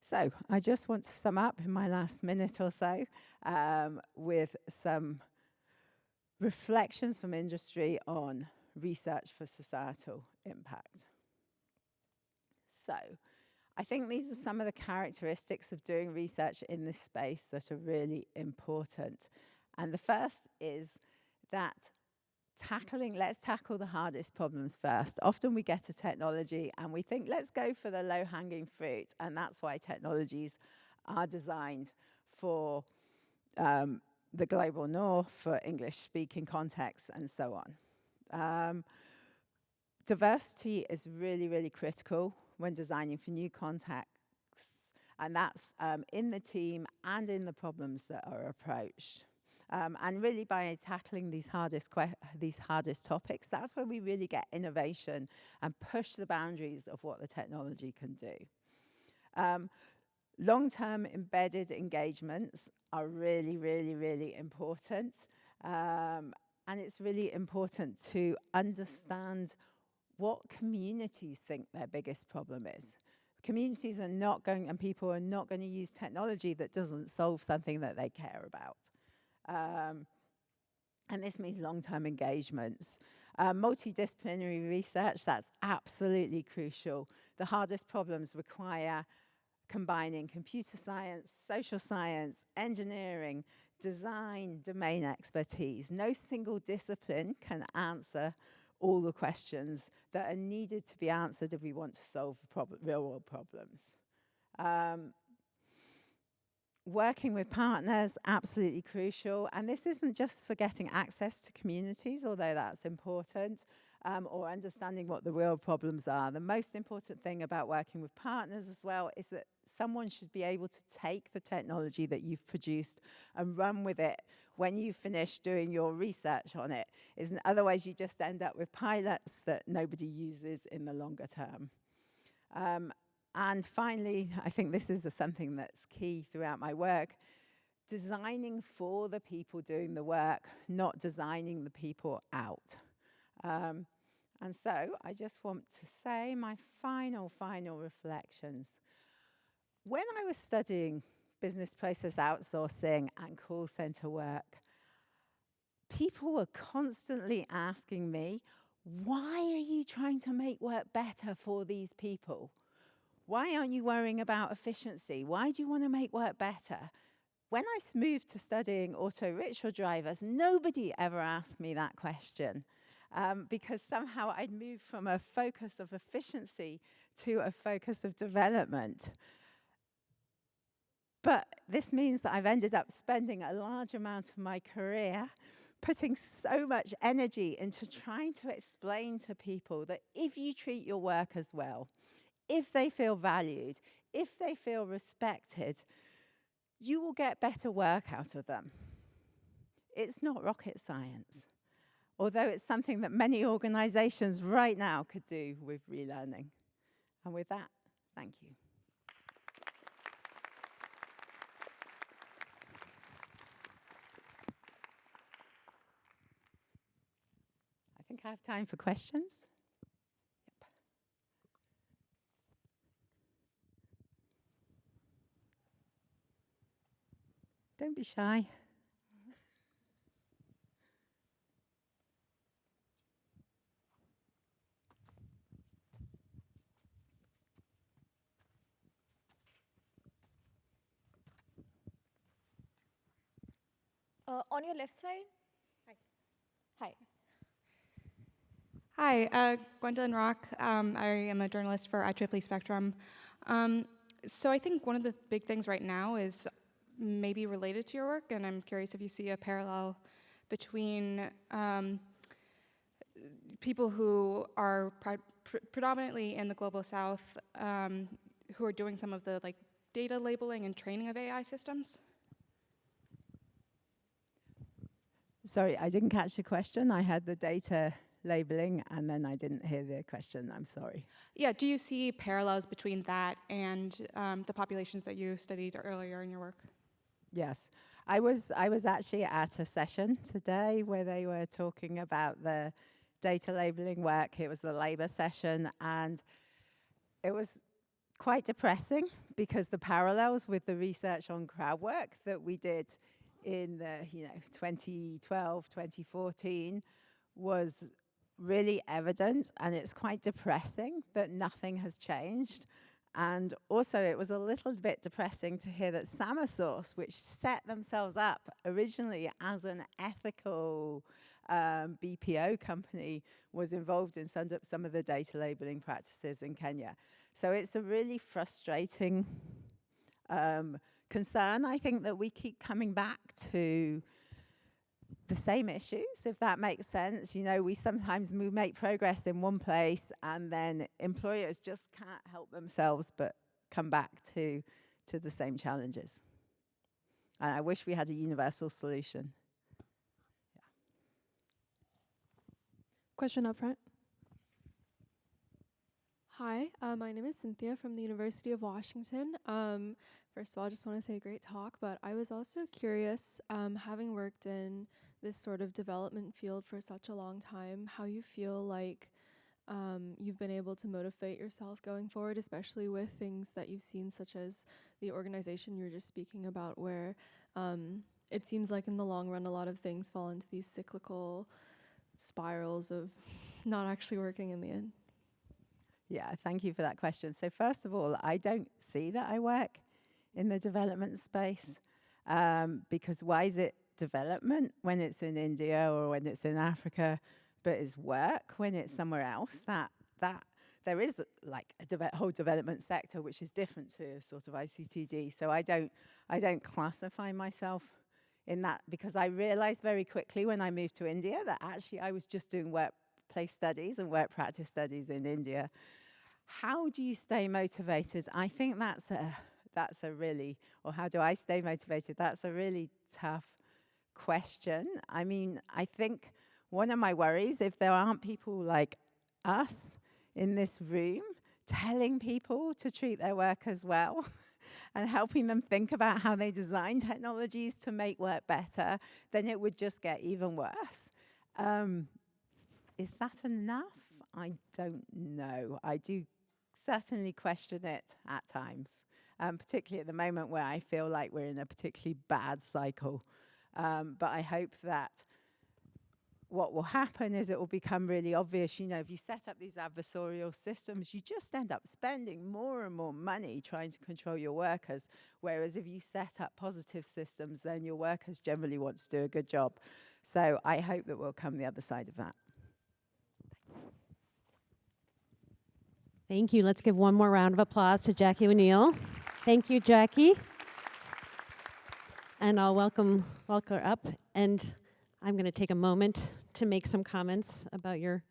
So I just want to sum up in my last minute or so with some reflections from industry on research for societal impact. So I think these are some of the characteristics of doing research in this space that are really important. And the first is that let's tackle the hardest problems first. Often we get a technology and we think, let's go for the low-hanging fruit. And that's why technologies are designed for the global north, for English-speaking contexts, and so on. Diversity is really, really critical when designing for new contexts. And that's in the team and in the problems that are approached. And really by tackling these hardest topics, that's where we really get innovation and push the boundaries of what the technology can do. Long-term embedded engagements are really, really, really important. And it's really important to understand what communities think their biggest problem is. Communities are not going, and people are not going to use technology that doesn't solve something that they care about. And this means long-term engagements. Multidisciplinary research, that's absolutely crucial. The hardest problems require combining computer science, social science, engineering, design, domain expertise. No single discipline can answer all the questions that are needed to be answered if we want to solve real-world problems. Working with partners, absolutely crucial. And this isn't just for getting access to communities, although that's important, or understanding what the real problems are. The most important thing about working with partners as well is that someone should be able to take the technology that you've produced and run with it when you finish doing your research on it. Otherwise, you just end up with pilots that nobody uses in the longer term. And finally, I think this is something that's key throughout my work, designing for the people doing the work, not designing the people out. And so I just want to say my final reflections. When I was studying business process outsourcing and call center work, people were constantly asking me, why are you trying to make work better for these people? Why aren't you worrying about efficiency? Why do you want to make work better? When I moved to studying auto rickshaw drivers, nobody ever asked me that question because somehow I'd moved from a focus of efficiency to a focus of development. But this means that I've ended up spending a large amount of my career putting so much energy into trying to explain to people that if you treat your workers well, if they feel valued, if they feel respected, you will get better work out of them. It's not rocket science, although it's something that many organizations right now could do with relearning. And with that, thank you. I think I have time for questions. Yep. Don't be shy. On your left side. Hi. Hi. Hi, Gwendolyn Rock. I am a journalist for IEEE Spectrum. So I think one of the big things right now is maybe related to your work, and I'm curious if you see a parallel between people who are predominantly in the global south who are doing some of the data labeling and training of AI systems. Sorry, I didn't catch the question. I had the data labeling, and then I didn't hear the question. I'm sorry. Yeah, do you see parallels between that and the populations that you studied earlier in your work? Yes. I was actually at a session today where they were talking about the data labeling work. It was the labor session, and it was quite depressing because the parallels with the research on crowd work that we did in the 2012, 2014 was really evident, and it's quite depressing that nothing has changed. And also it was a little bit depressing to hear that Samasource, which set themselves up originally as an ethical BPO company, was involved in some of the data labeling practices in Kenya. So it's a really frustrating concern, I think, that we keep coming back to the same issues, if that makes sense. We sometimes make progress in one place, and then employers just can't help themselves but come back to the same challenges. And I wish we had a universal solution. Yeah. Question up front. Hi, my name is Cynthia from the University of Washington. First of all, I just want to say great talk, but I was also curious, having worked in this sort of development field for such a long time, how you feel like you've been able to motivate yourself going forward, especially with things that you've seen, such as the organization you were just speaking about, where it seems like in the long run, a lot of things fall into these cyclical spirals of not actually working in the end. Yeah, thank you for that question. So first of all, I don't see that I work in the development space because why is it development when it's in India or when it's in Africa, but it's work when it's somewhere else? That there is a whole development sector which is different to sort of ICTD. So I don't classify myself in that, because I realized very quickly when I moved to India that actually I was just doing workplace studies and work practice studies in India. How do you stay motivated? I think that's a really, or how do I stay motivated? That's a really tough question. I mean, I think one of my worries, if there aren't people like us in this room telling people to treat their workers well and helping them think about how they design technologies to make work better, then it would just get even worse. Is that enough? I don't know. I do certainly question it at times, particularly at the moment where I feel like we're in a particularly bad cycle. But I hope that what will happen is it will become really obvious, you know, if you set up these adversarial systems, you just end up spending more and more money trying to control your workers. Whereas if you set up positive systems, then your workers generally want to do a good job. So I hope that we'll come the other side of that. Thank you. Let's give one more round of applause to Jacki O'Neill. Thank you, Jacki. And I'll welcome Volker up, and I'm going to take a moment to make some comments about your,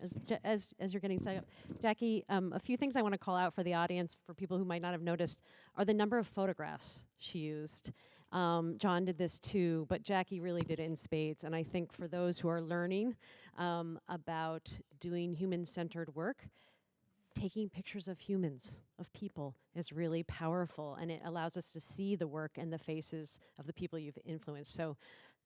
as you're getting set up. Jacki, a few things I want to call out for the audience, for people who might not have noticed, are the number of photographs she used. John did this too, but Jacki really did it in spades. And I think for those who are learning about doing human-centered work, taking pictures of humans, of people, is really powerful, and it allows us to see the work and the faces of the people you've influenced. So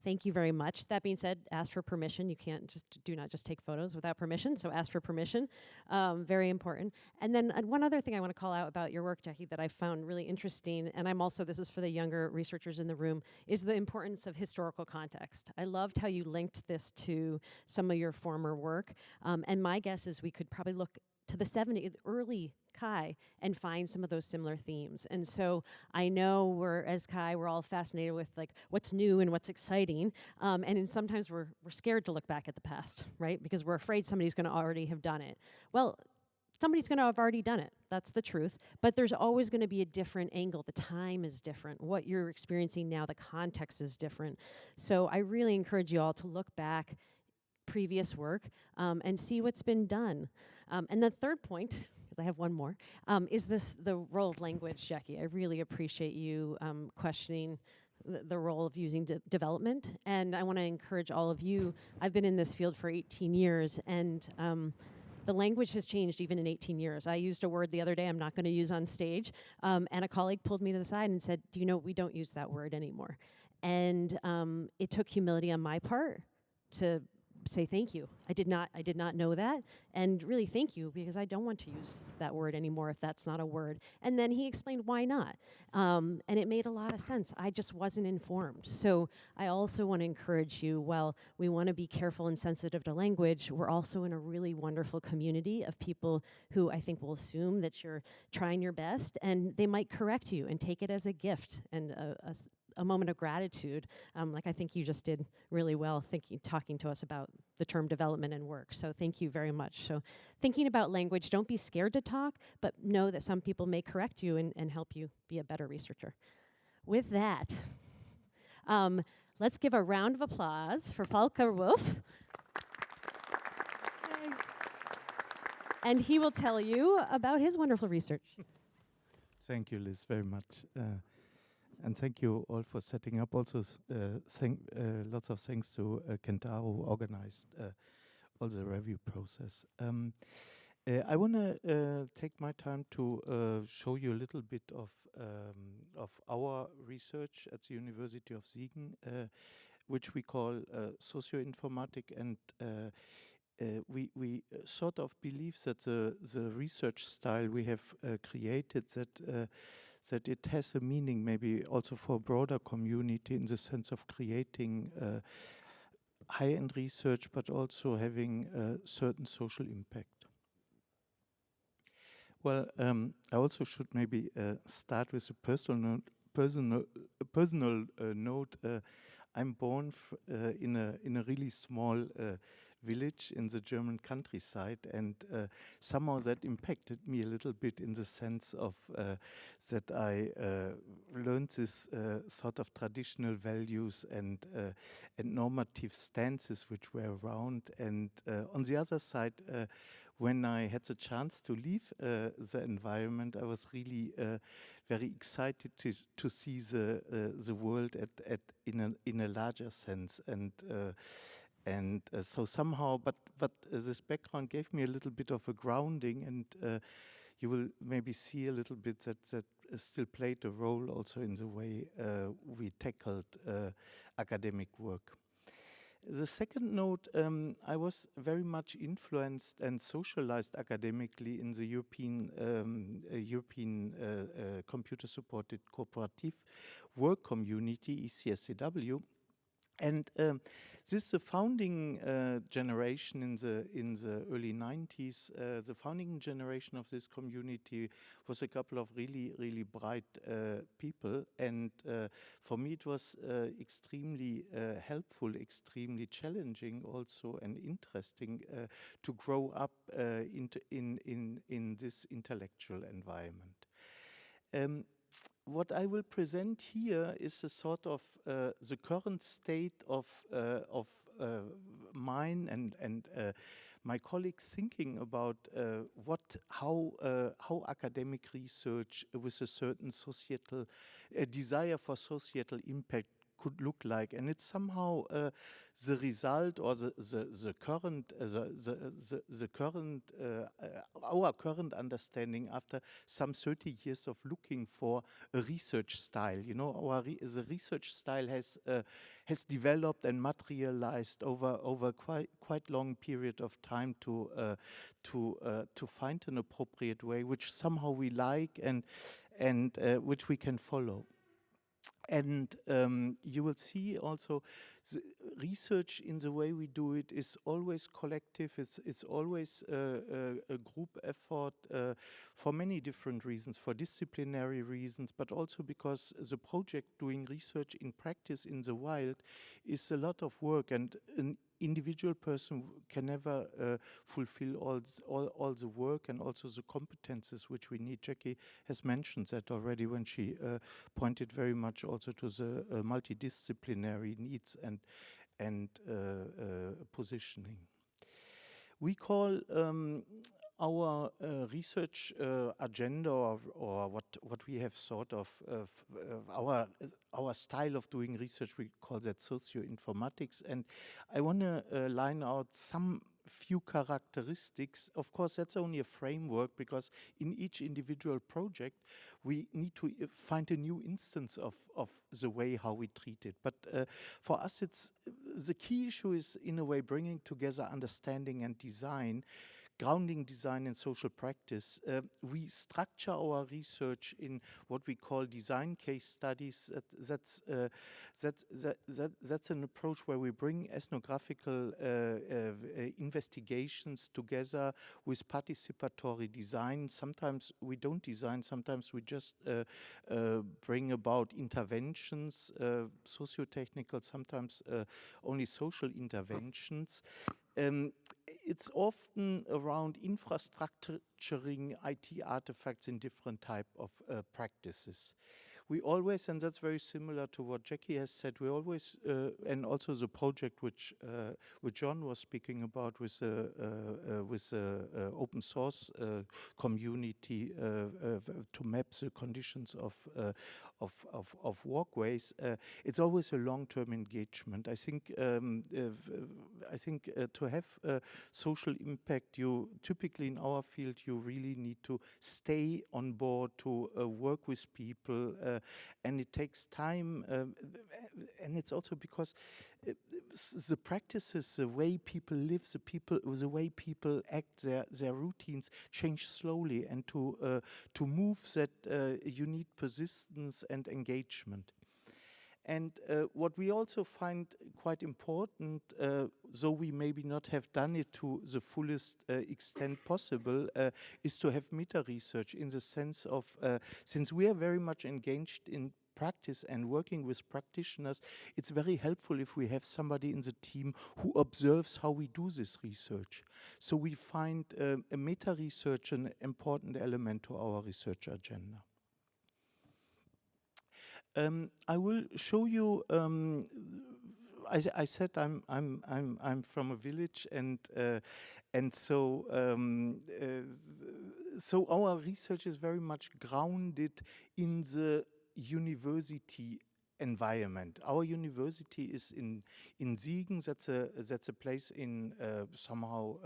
thank you very much. That being said, ask for permission. You can't do not just take photos without permission, so ask for permission. Very important. And then one other thing I want to call out about your work, Jacki, that I found really interesting, and I'm also, this is for the younger researchers in the room, is the importance of historical context. I loved how you linked this to some of your former work, and my guess is we could probably look to the early Chi, and find some of those similar themes. And so I know as Chi, we're all fascinated with like what's new and what's exciting, and sometimes we're scared to look back at the past, right? Because we're afraid somebody's going to already have done it. Well, somebody's going to have already done it. That's the truth. But there's always going to be a different angle. The time is different. What you're experiencing now, the context is different. So I really encourage you all to look back previous work and see what's been done. And the third point, because I have one more, is the role of language, Jacki. I really appreciate you questioning the role of using development. And I want to encourage all of you. I've been in this field for 18 years, and the language has changed even in 18 years. I used a word the other day I'm not going to use on stage, and a colleague pulled me to the side and said, do you know, we don't use that word anymore. And it took humility on my part to say thank you. I did not know that, and really thank you, because I don't want to use that word anymore if that's not a word. And then he explained why not, and it made a lot of sense. I just wasn't informed. So I also want to encourage you, while we want to be careful and sensitive to language, we're also in a really wonderful community of people who I think will assume that you're trying your best, and they might correct you and take it as a gift and a moment of gratitude, like I think you just did really well talking to us about the term development and work. So thank you very much. So thinking about language, don't be scared to talk, but know that some people may correct you and help you be a better researcher. With that, let's give a round of applause for Volker Wulf. And he will tell you about his wonderful research. Thank you, Liz, very much. And thank you all for setting up. Also, lots of thanks to Kentaro, who organized all the review process. I want to take my time to show you a little bit of our research at the University of Siegen, which we call socio-informatic, and we sort of believe that the research style we have created, that it has a meaning maybe also for a broader community, in the sense of creating high-end research, but also having a certain social impact. Well, I also should maybe start with a personal note. I'm born in a really small village in the German countryside, and somehow that impacted me a little bit, in the sense of that I learned this sort of traditional values and normative stances which were around. And on the other side, when I had the chance to leave the environment, I was really very excited to see the world in a larger sense, and so somehow, but this background gave me a little bit of a grounding, and you will maybe see a little bit that still played a role also in the way we tackled academic work. The second note, I was very much influenced and socialized academically in the European computer-supported cooperative work community, ECSCW. And this is the founding generation in the early 90s. The founding generation of this community was a couple of really bright people, and for me it was extremely helpful, extremely challenging, also, and interesting to grow up in this intellectual environment. What I will present here is a sort of the current state of mine and my colleagues thinking about how academic research with a certain societal desire for societal impact could look like, and it's somehow the result or the current our current understanding after some 30 years of looking for a research style. You know, the research style has developed and materialized over quite long period of time to find an appropriate way which somehow we like and which we can follow. And you will see also the research in the way we do it is always collective. It's always a group effort for many different reasons, for disciplinary reasons, but also because the project doing research in practice in the wild is a lot of work, and an individual person can never fulfill all the work and also the competences which we need. Jacki has mentioned that already when she pointed very much also to the multidisciplinary needs and positioning. We call our research agenda, or what we have sort of our style of doing research, we call that socio-informatics. And I want to line out some few characteristics. Of course, that's only a framework, because in each individual project we need to find a new instance of the way how we treat it. But for us, it's the key issue is in a way bringing together understanding and design, grounding design in social practice. We structure our research in what we call design case studies. That's an approach where we bring ethnographical investigations together with participatory design. Sometimes we don't design, sometimes we just bring about interventions, socio-technical, sometimes only social interventions. It's often around infrastructuring IT artifacts in different type of practices. We always, and that's very similar to what Jacki has said, we always, and also the project which John was speaking about with open source community to map the conditions of walkways. It's always a long-term engagement. I think to have social impact, you typically in our field you really need to stay on board, to work with people. And it takes time, and it's also because the practices, the way people live, the way people act, their routines change slowly, and to move that you need persistence and engagement. And what we also find quite important, though we maybe not have done it to the fullest extent possible, is to have meta-research in the sense of, since we are very much engaged in practice and working with practitioners, it's very helpful if we have somebody in the team who observes how we do this research. So we find a meta-research an important element to our research agenda. I will show you. I said I'm from a village, and so our research is very much grounded in the university environment. Our university is in Siegen. That's a place in somehow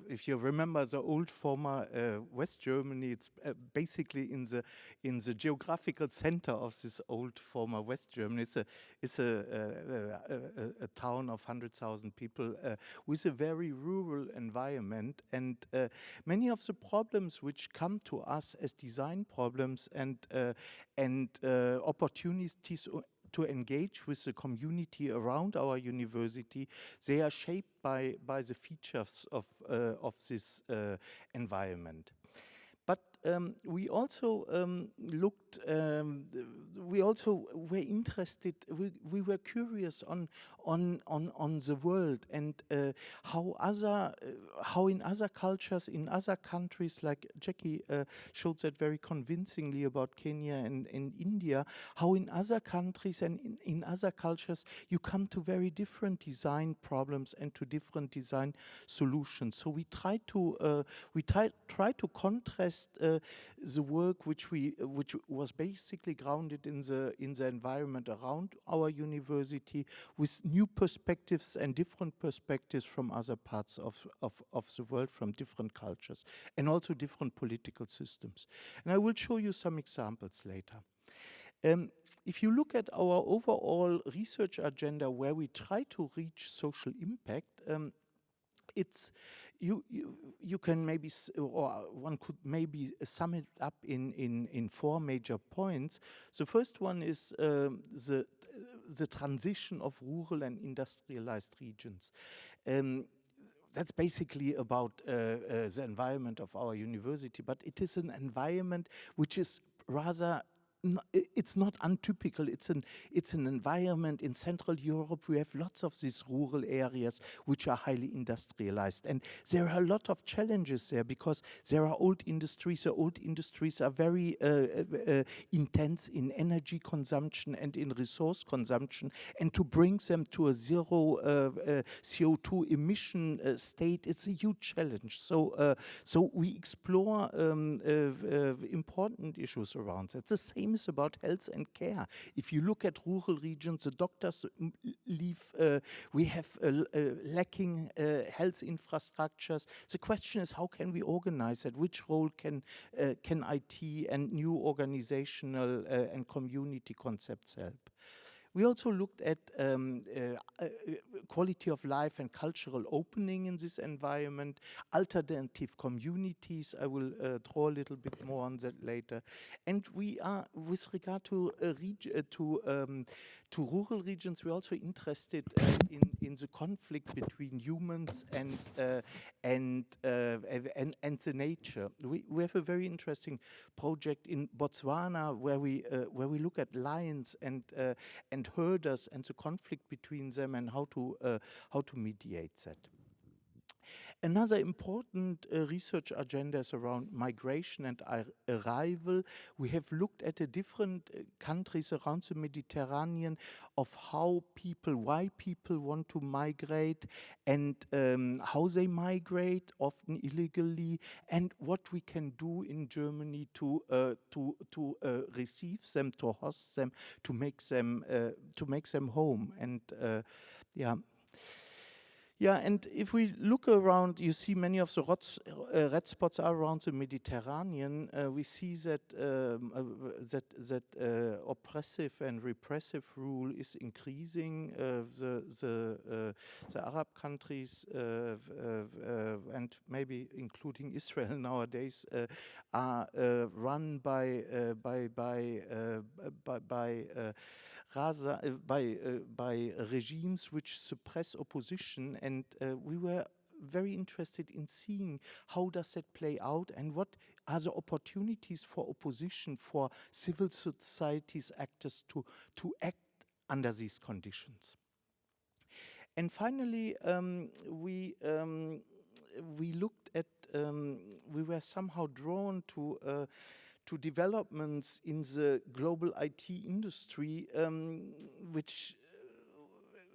if you remember the old former West Germany. It's basically in the geographical center of this old former West Germany. It's a town of 100,000 people with a very rural environment, and many of the problems which come to us as design problems and opportunities to engage with the community around our university, they are shaped by the features of this environment. But we also looked. We also were interested. We were curious on the world and how in other cultures, in other countries, like Jacki showed that very convincingly about Kenya and India, how in other countries and in other cultures you come to very different design problems and to different design solutions. So we try to contrast the work which was basically grounded in the environment around our university with new perspectives and different perspectives from other parts of the world, from different cultures and also different political systems. And I will show you some examples later. If you look at our overall research agenda where we try to reach social impact, it's you can maybe, or one could maybe sum it up in 4 major points. The first one is the transition of rural and industrialized regions. That's basically about the environment of our university, but it is an environment which is rather. It's not untypical. It's an environment in Central Europe. We have lots of these rural areas which are highly industrialized, and there are a lot of challenges there because there are old industries. The old industries are very intense in energy consumption and in resource consumption, and to bring them to a zero CO2 emission state, it's a huge challenge. So we explore important issues around that. The same is about health and care. If you look at rural regions, the doctors leave. We have lacking health infrastructures. The question is, how can we organize that? Which role can IT and new organizational and community concepts help? We also looked at quality of life and cultural opening in this environment, alternative communities. I will draw a little bit more on that later. And we are, with regard to rural regions, we're also interested in the conflict between humans and the nature. We have a very interesting project in Botswana where we look at lions and herders and the conflict between them and how to mediate that. Another important research agenda is around migration and arrival. We have looked at the different countries around the Mediterranean of why people want to migrate and how they migrate, often illegally, and what we can do in Germany to receive them, to host them, to make them home. And yeah, and if we look around, you see many of the red spots are around the Mediterranean. We see that oppressive and repressive rule is increasing. The Arab countries and maybe including Israel nowadays are run by regimes which suppress opposition, and we were very interested in seeing how does that play out and what are the opportunities for opposition, for civil society's actors to act under these conditions. And finally, we looked at, we were somehow drawn to developments in the global IT industry, which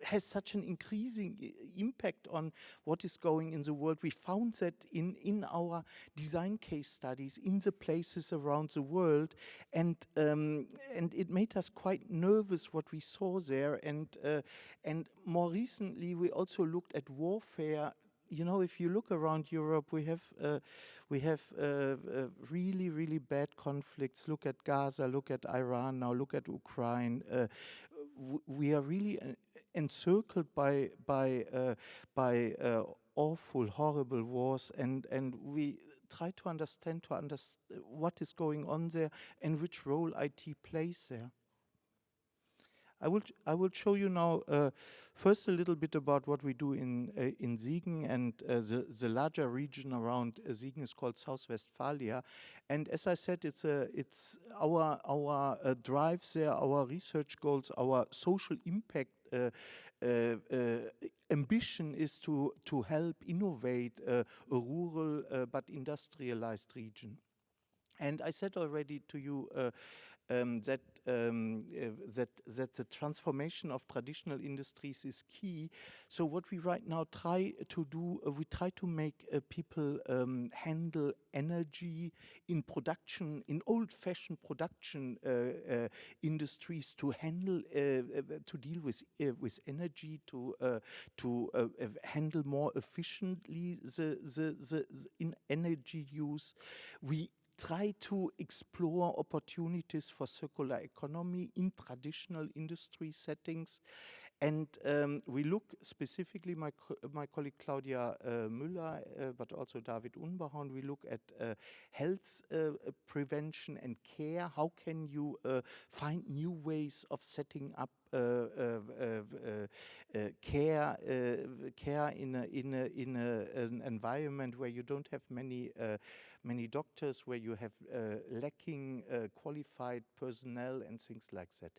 has such an increasing impact on what is going in the world. We found that in our design case studies in the places around the world, and it made us quite nervous what we saw there. And more recently, we also looked at warfare. You know, if you look around Europe, we have really, really bad conflicts. Look at Gaza, look at Iran now, look at Ukraine. We are really encircled by awful, horrible wars, and we try to understand what is going on there and which role IT plays there. I will show you now first a little bit about what we do in Siegen, and the larger region around Siegen is called South Westphalia. And as I said, it's our drives there, our research goals, our social impact ambition is to help innovate a rural but industrialized region. And I said already to you that the transformation of traditional industries is key. So what we right now try to do, we try to make people handle energy in production, in old-fashioned production industries, to handle, to deal with energy, to handle more efficiently the in energy use. We try to explore opportunities for circular economy in traditional industry settings. And we look specifically, my colleague Claudia Müller, but also David Unbehauen, we look at health prevention and care. How can you find new ways of setting up care in an environment where you don't have many doctors, where you have lacking qualified personnel and things like that.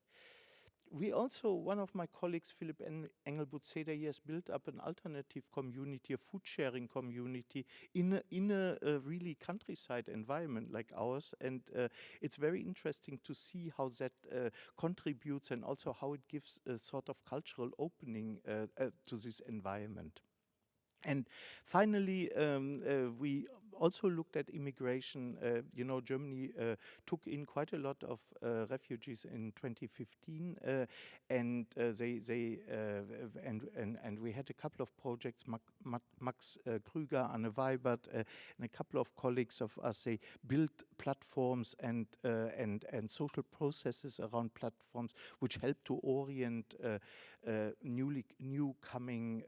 We also, one of my colleagues, Philipp Engelbut-Seder, he has built up an alternative community, a food sharing community in a really countryside environment like ours. And it's very interesting to see how that contributes, and also how it gives a sort of cultural opening to this environment. And finally, we also looked at immigration. You know, Germany took in quite a lot of refugees in 2015, and we had a couple of projects. Max Krüger, Anne Weibert, and a couple of colleagues of us. They built platforms and social processes around platforms, which help to orient new coming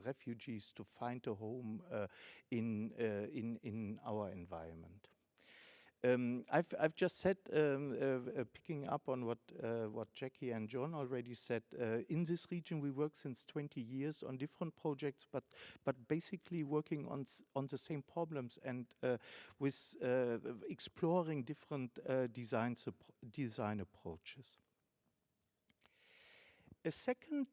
refugees to find a home in our environment. I've just said, picking up on what Jacki and John already said, in this region we work since 20 years on different projects, but basically working on the same problems, and with exploring different design approaches. A second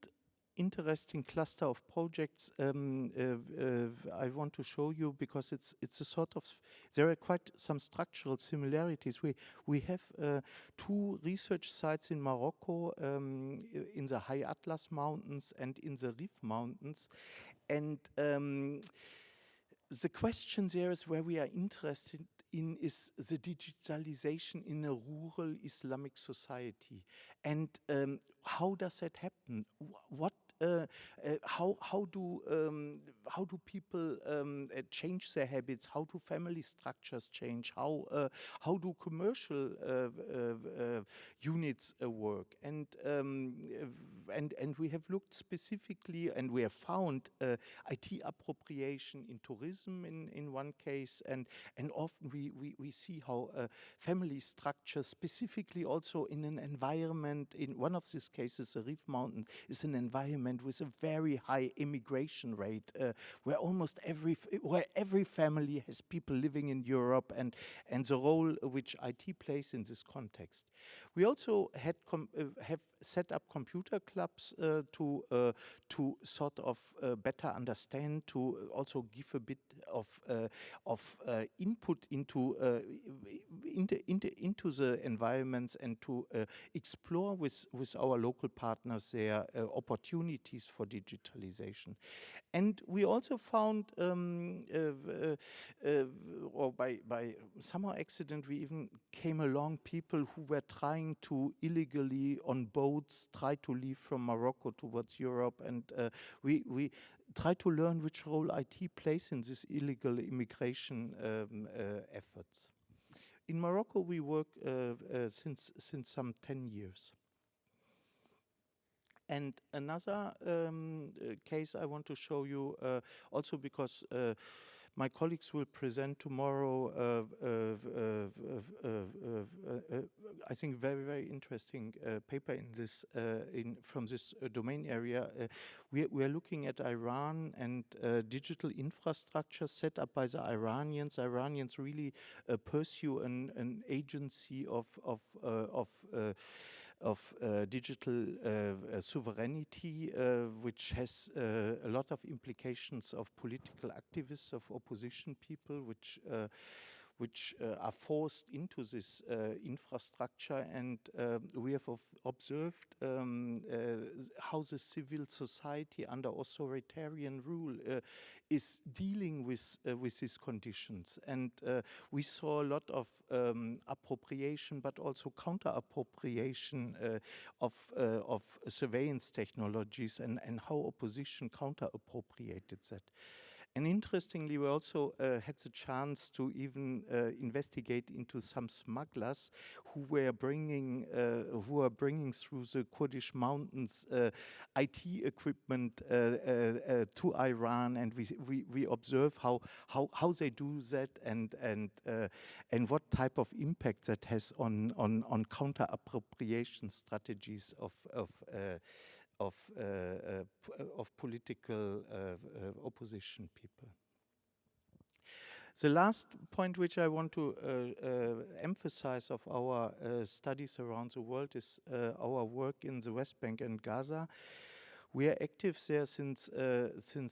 interesting cluster of projects I want to show you, because it's a sort of, there are quite some structural similarities. We have 2 research sites in Morocco, in the High Atlas Mountains and in the Rif Mountains, and the question there is, where we are interested in, is the digitalization in a rural Islamic society, and how does that happen? What how do people change their habits? How do family structures change? How do commercial units work? And we have looked specifically, and we have found IT appropriation in tourism in one case, and often we see how family structures, specifically also in an environment, in one of these cases, the Rif Mountain, is an environment with a very high immigration rate. where where every family has people living in Europe, and the role which IT plays in this context. We also have set up computer clubs to sort of better understand, to also give a bit of input into the environments, and to explore with our local partners their opportunities for digitalization. And we also found, or by somehow accident, we even came along people who were trying to illegally on boats try to leave from Morocco towards Europe, and we try to learn which role IT plays in this illegal immigration efforts. In Morocco, we work since some 10 years. And another case I want to show you, also because my colleagues will present tomorrow, I think very, very interesting paper in this from this domain area. We are looking at Iran and digital infrastructure set up by the Iranians. Iranians really pursue an agency of digital sovereignty, which has a lot of implications of political activists, of opposition people, which are forced into this infrastructure. And we have observed how the civil society under authoritarian rule is dealing with these conditions. And we saw a lot of appropriation, but also counter-appropriation of surveillance technologies, and how opposition counter-appropriated that. And interestingly, we also had the chance to even investigate into some smugglers who were bringing through the Kurdish mountains IT equipment to Iran, and we observe how they do that, and what type of impact that has on counter appropriation strategies of political opposition people. The last point which I want to emphasize of our studies around the world is our work in the West Bank and Gaza. We are active there since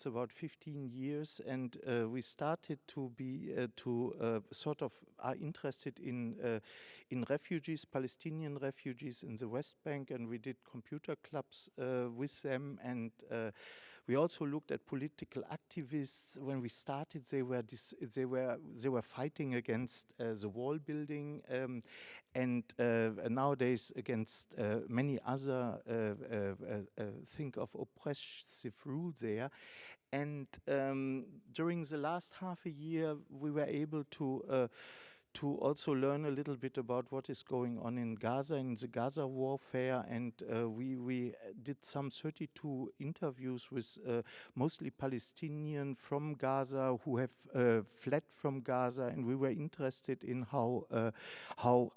about 15 years, and we started to be sort of are interested in refugees, Palestinian refugees in the West Bank, and we did computer clubs with them, and we also looked at political activists. When we started, they were fighting against the wall building, and nowadays against many other think of oppressive rule there. And during the last half a year, we were able to also learn a little bit about what is going on in Gaza, in the Gaza warfare, and we did some 32 interviews with mostly Palestinians from Gaza who have fled from Gaza, and we were interested in how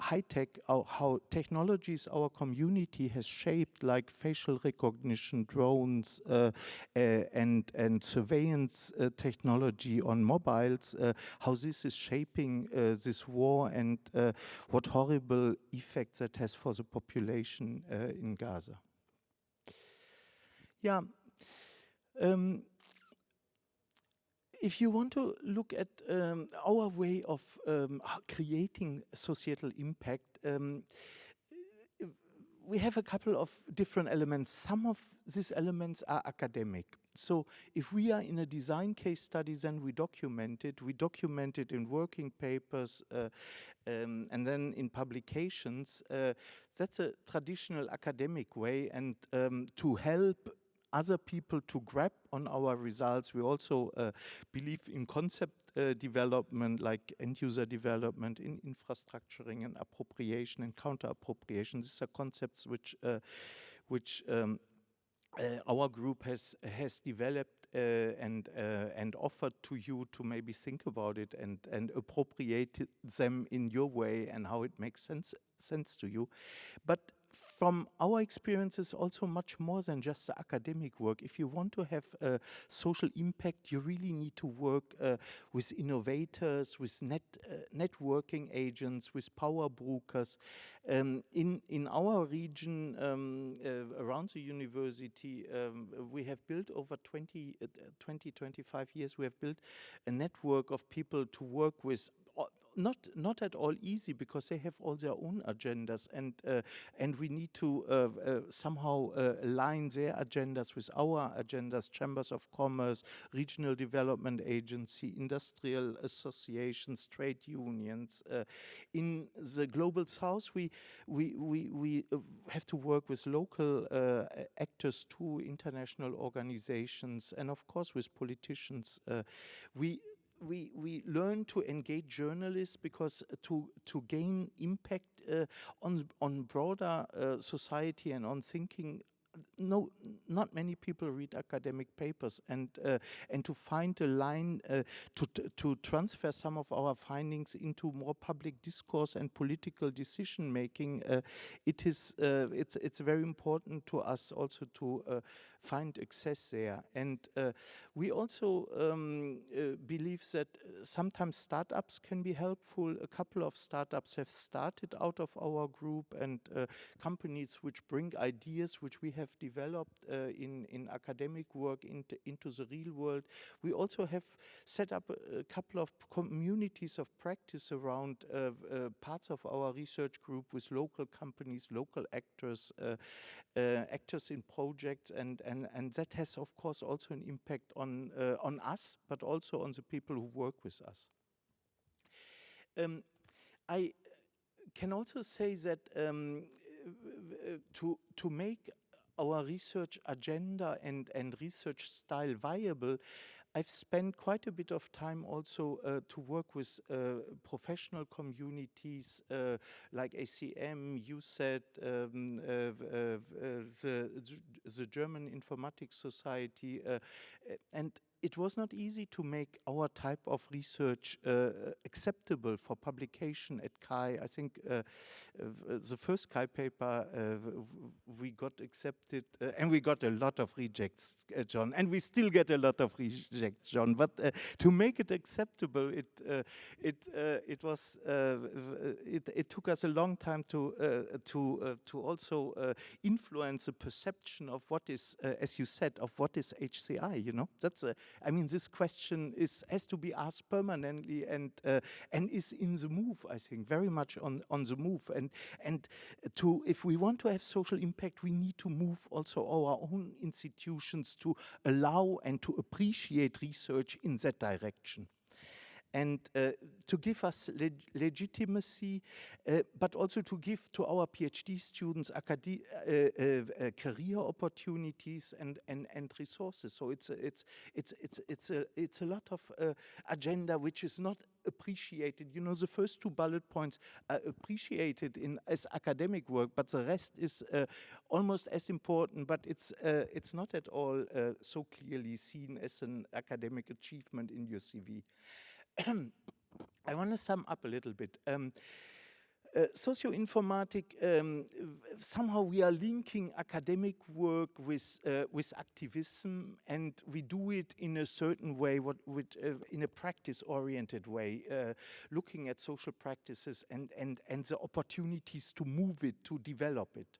high-tech, how technologies our community has shaped, like facial recognition, drones, and surveillance technology on mobiles, how this is shaping this war, and what horrible effects that has for the population in Gaza. Yeah. If you want to look at our way of creating societal impact, we have a couple of different elements. Some of these elements are academic. So if we are in a design case study, then we document it. We document it in working papers and then in publications. That's a traditional academic way, and to help other people to grab on our results, we also believe in concept development, like end-user development, in infrastructuring and appropriation and counter-appropriation. These are concepts which our group has developed and offered to you to maybe think about it and appropriate them in your way and how it makes sense to you. But from our experiences, also much more than just the academic work. If you want to have social impact, you really need to work with innovators, with networking agents, with power brokers. In our region, around the university, we have built over 25 years, we have built a network of people to work with. Not at all easy, because they have all their own agendas, and we need to somehow align their agendas with our agendas. Chambers of commerce, regional development agency, industrial associations, trade unions. In the global south, we have to work with local actors too, international organizations, and of course with politicians. We learn to engage journalists, because to gain impact on broader society and on thinking. No, not many people read academic papers, and to find a line to transfer some of our findings into more public discourse and political decision making. It's very important to us also to find access there, and we also believe that sometimes startups can be helpful. A couple of startups have started out of our group, and companies which bring ideas which we have developed in academic work into the real world. We also have set up a couple of communities of practice around parts of our research group with local companies, local actors, actors in projects, and that has of course also an impact on us, but also on the people who work with us. I can also say that to make our research agenda and research style viable, I've spent quite a bit of time also to work with professional communities like ACM, USET, the German Informatics Society, and it was not easy to make our type of research acceptable for publication at CHI. I think the first CHI paper we got accepted, and we got a lot of rejects, John, and we still get a lot of rejects, John. But to make it acceptable, it took us a long time to also influence the perception of what is, as you said, of what is HCI. You know, that's I mean, this question has to be asked permanently, and is in the move. I think very much on the move, and if we want to have social impact, we need to move also our own institutions to allow and to appreciate research in that direction. And to give us legitimacy, but also to give to our PhD students career opportunities and resources. So it's a lot of agenda which is not appreciated. You know, the first two bullet points are appreciated as academic work, but the rest is almost as important. But it's not at all so clearly seen as an academic achievement in your CV. I want to sum up a little bit. Socio-informatic, somehow we are linking academic work with activism, and we do it in a certain way, in a practice-oriented way, looking at social practices and the opportunities to move it, to develop it.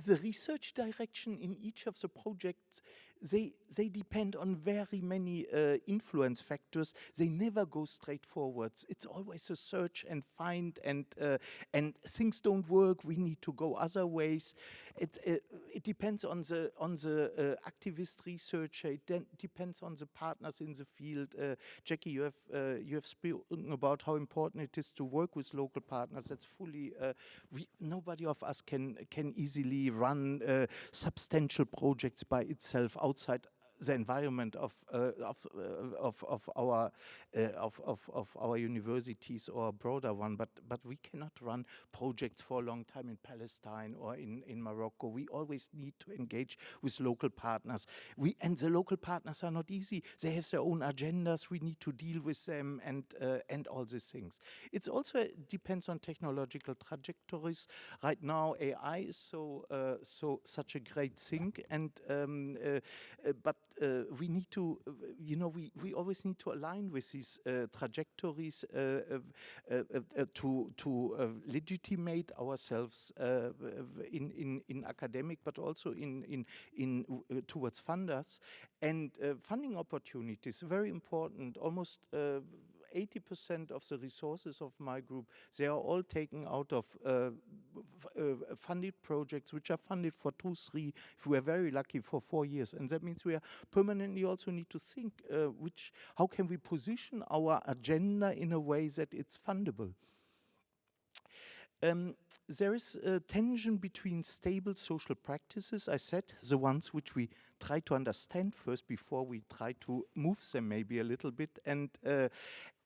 The research direction in each of the projects, they depend on very many influence factors. They never go straight forwards. It's always a search and find, and things don't work. We need to go other ways. It depends on the activist researcher. It depends on the partners in the field. Jacki, you have spoken about how important it is to work with local partners. That's fully. Nobody of us can easily run substantial projects by itself outside the environment of our universities or a broader one, but we cannot run projects for a long time in Palestine or in Morocco. We always need to engage with local partners. And the local partners are not easy. They have their own agendas. We need to deal with them and all these things. It's also depends on technological trajectories. Right now, AI is such a great thing, and but we need to, we always need to align with these trajectories to legitimate ourselves in academic, but also in towards funders and funding opportunities. Very important. Almost 80% of the resources of my group, they are all taken out of funded projects, which are funded for 2, 3, if we are very lucky, for 4 years. And that means we are permanently also need to think how can we position our agenda in a way that it's fundable. There is a tension between stable social practices, I said, the ones which we try to understand first before we try to move them maybe a little bit, and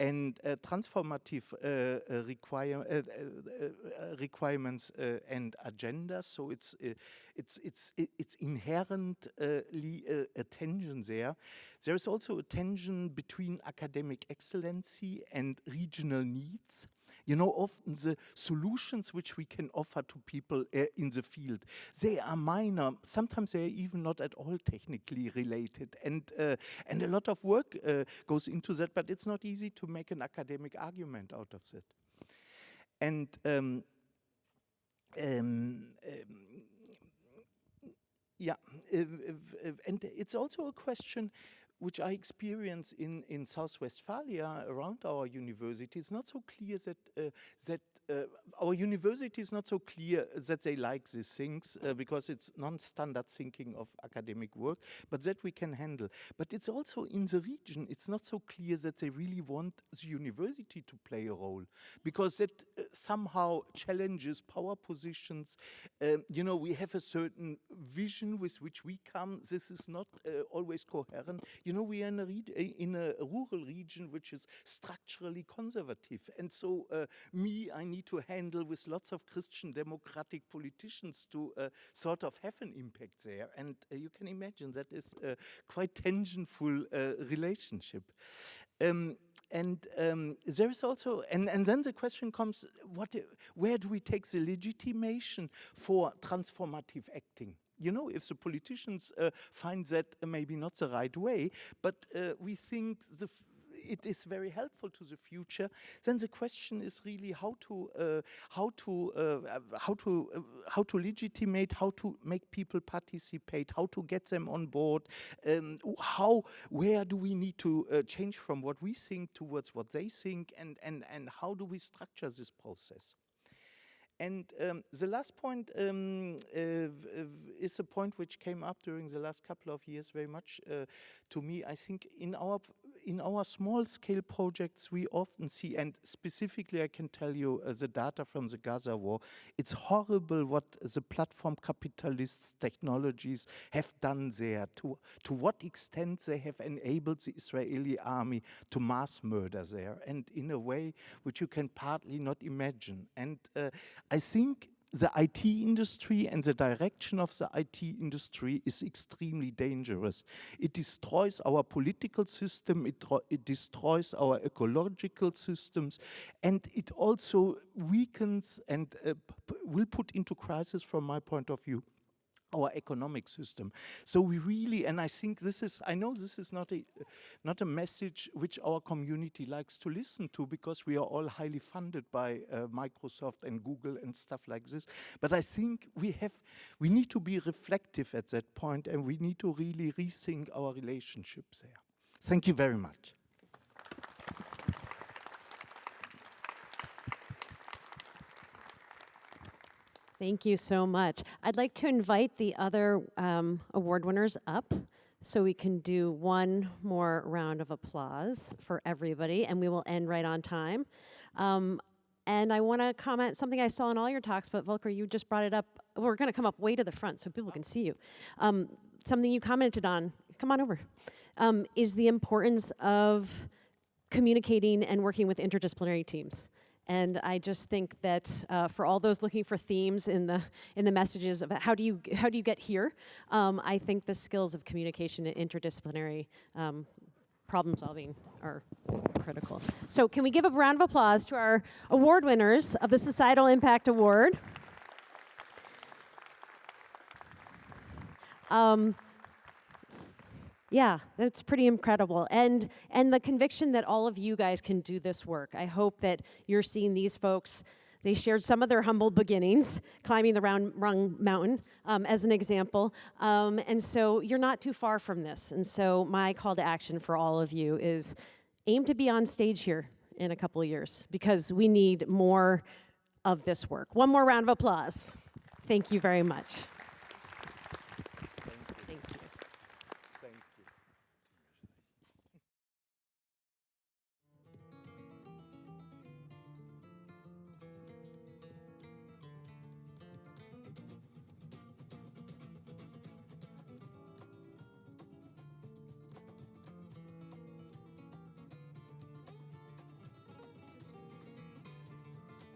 transformative requirements and agendas. So it's inherently a tension there. There is also a tension between academic excellency and regional needs. Often the solutions which we can offer to people in the field, they are minor. Sometimes they are even not at all technically related. And a lot of work goes into that, but it's not easy to make an academic argument out of that. And and it's also a question which I experience in South Westphalia around our university. It's not so clear that our university is not so clear that they like these things because it's non-standard thinking of academic work, but that we can handle. But it's also in the region, it's not so clear that they really want the university to play a role, because that somehow challenges power positions. We have a certain vision with which we come. This is not always coherent. We are in a rural region which is structurally conservative. And so I need to handle with lots of Christian democratic politicians to sort of have an impact there. And you can imagine that is a quite tensionful relationship. And there is also, and then the question comes, where do we take the legitimation for transformative acting? If the politicians find that maybe not the right way, but we think it is very helpful to the future, then the question is really how to legitimate, how to make people participate, how to get them on board, where do we need to change from what we think towards what they think, and how do we structure this process? And the last point is a point which came up during the last couple of years very much to me. I think in our small-scale projects, we often see, and specifically I can tell you the data from the Gaza war, it's horrible what the platform capitalist technologies have done there, to what extent they have enabled the Israeli army to mass murder there, and in a way which you can partly not imagine. And I think the IT industry and the direction of the IT industry is extremely dangerous. It destroys our political system, it destroys our ecological systems, and it also weakens and will put into crisis, from my point of view, our economic system. So we really, and I think I know this is not a message which our community likes to listen to, because we are all highly funded by Microsoft and Google and stuff like this. But I think we need to be reflective at that point, and we need to really rethink our relationships there. Thank you very much. Thank you so much. I'd like to invite the other award winners up so we can do one more round of applause for everybody, and we will end right on time. And I want to comment something I saw in all your talks, but Volker, you just brought it up. We're going to come up way to the front so people can see you. Something you commented on come on over, is the importance of communicating and working with interdisciplinary teams. And I just think that for all those looking for themes in the messages of how do you get here, I think the skills of communication and interdisciplinary problem solving are critical. So can we give a round of applause to our award winners of the Societal Impact Award? Yeah, that's pretty incredible. And the conviction that all of you guys can do this work. I hope that you're seeing these folks. They shared some of their humble beginnings, climbing the Rung Mountain as an example. And so you're not too far from this. And so my call to action for all of you is aim to be on stage here in a couple of years, because we need more of this work. One more round of applause. Thank you very much.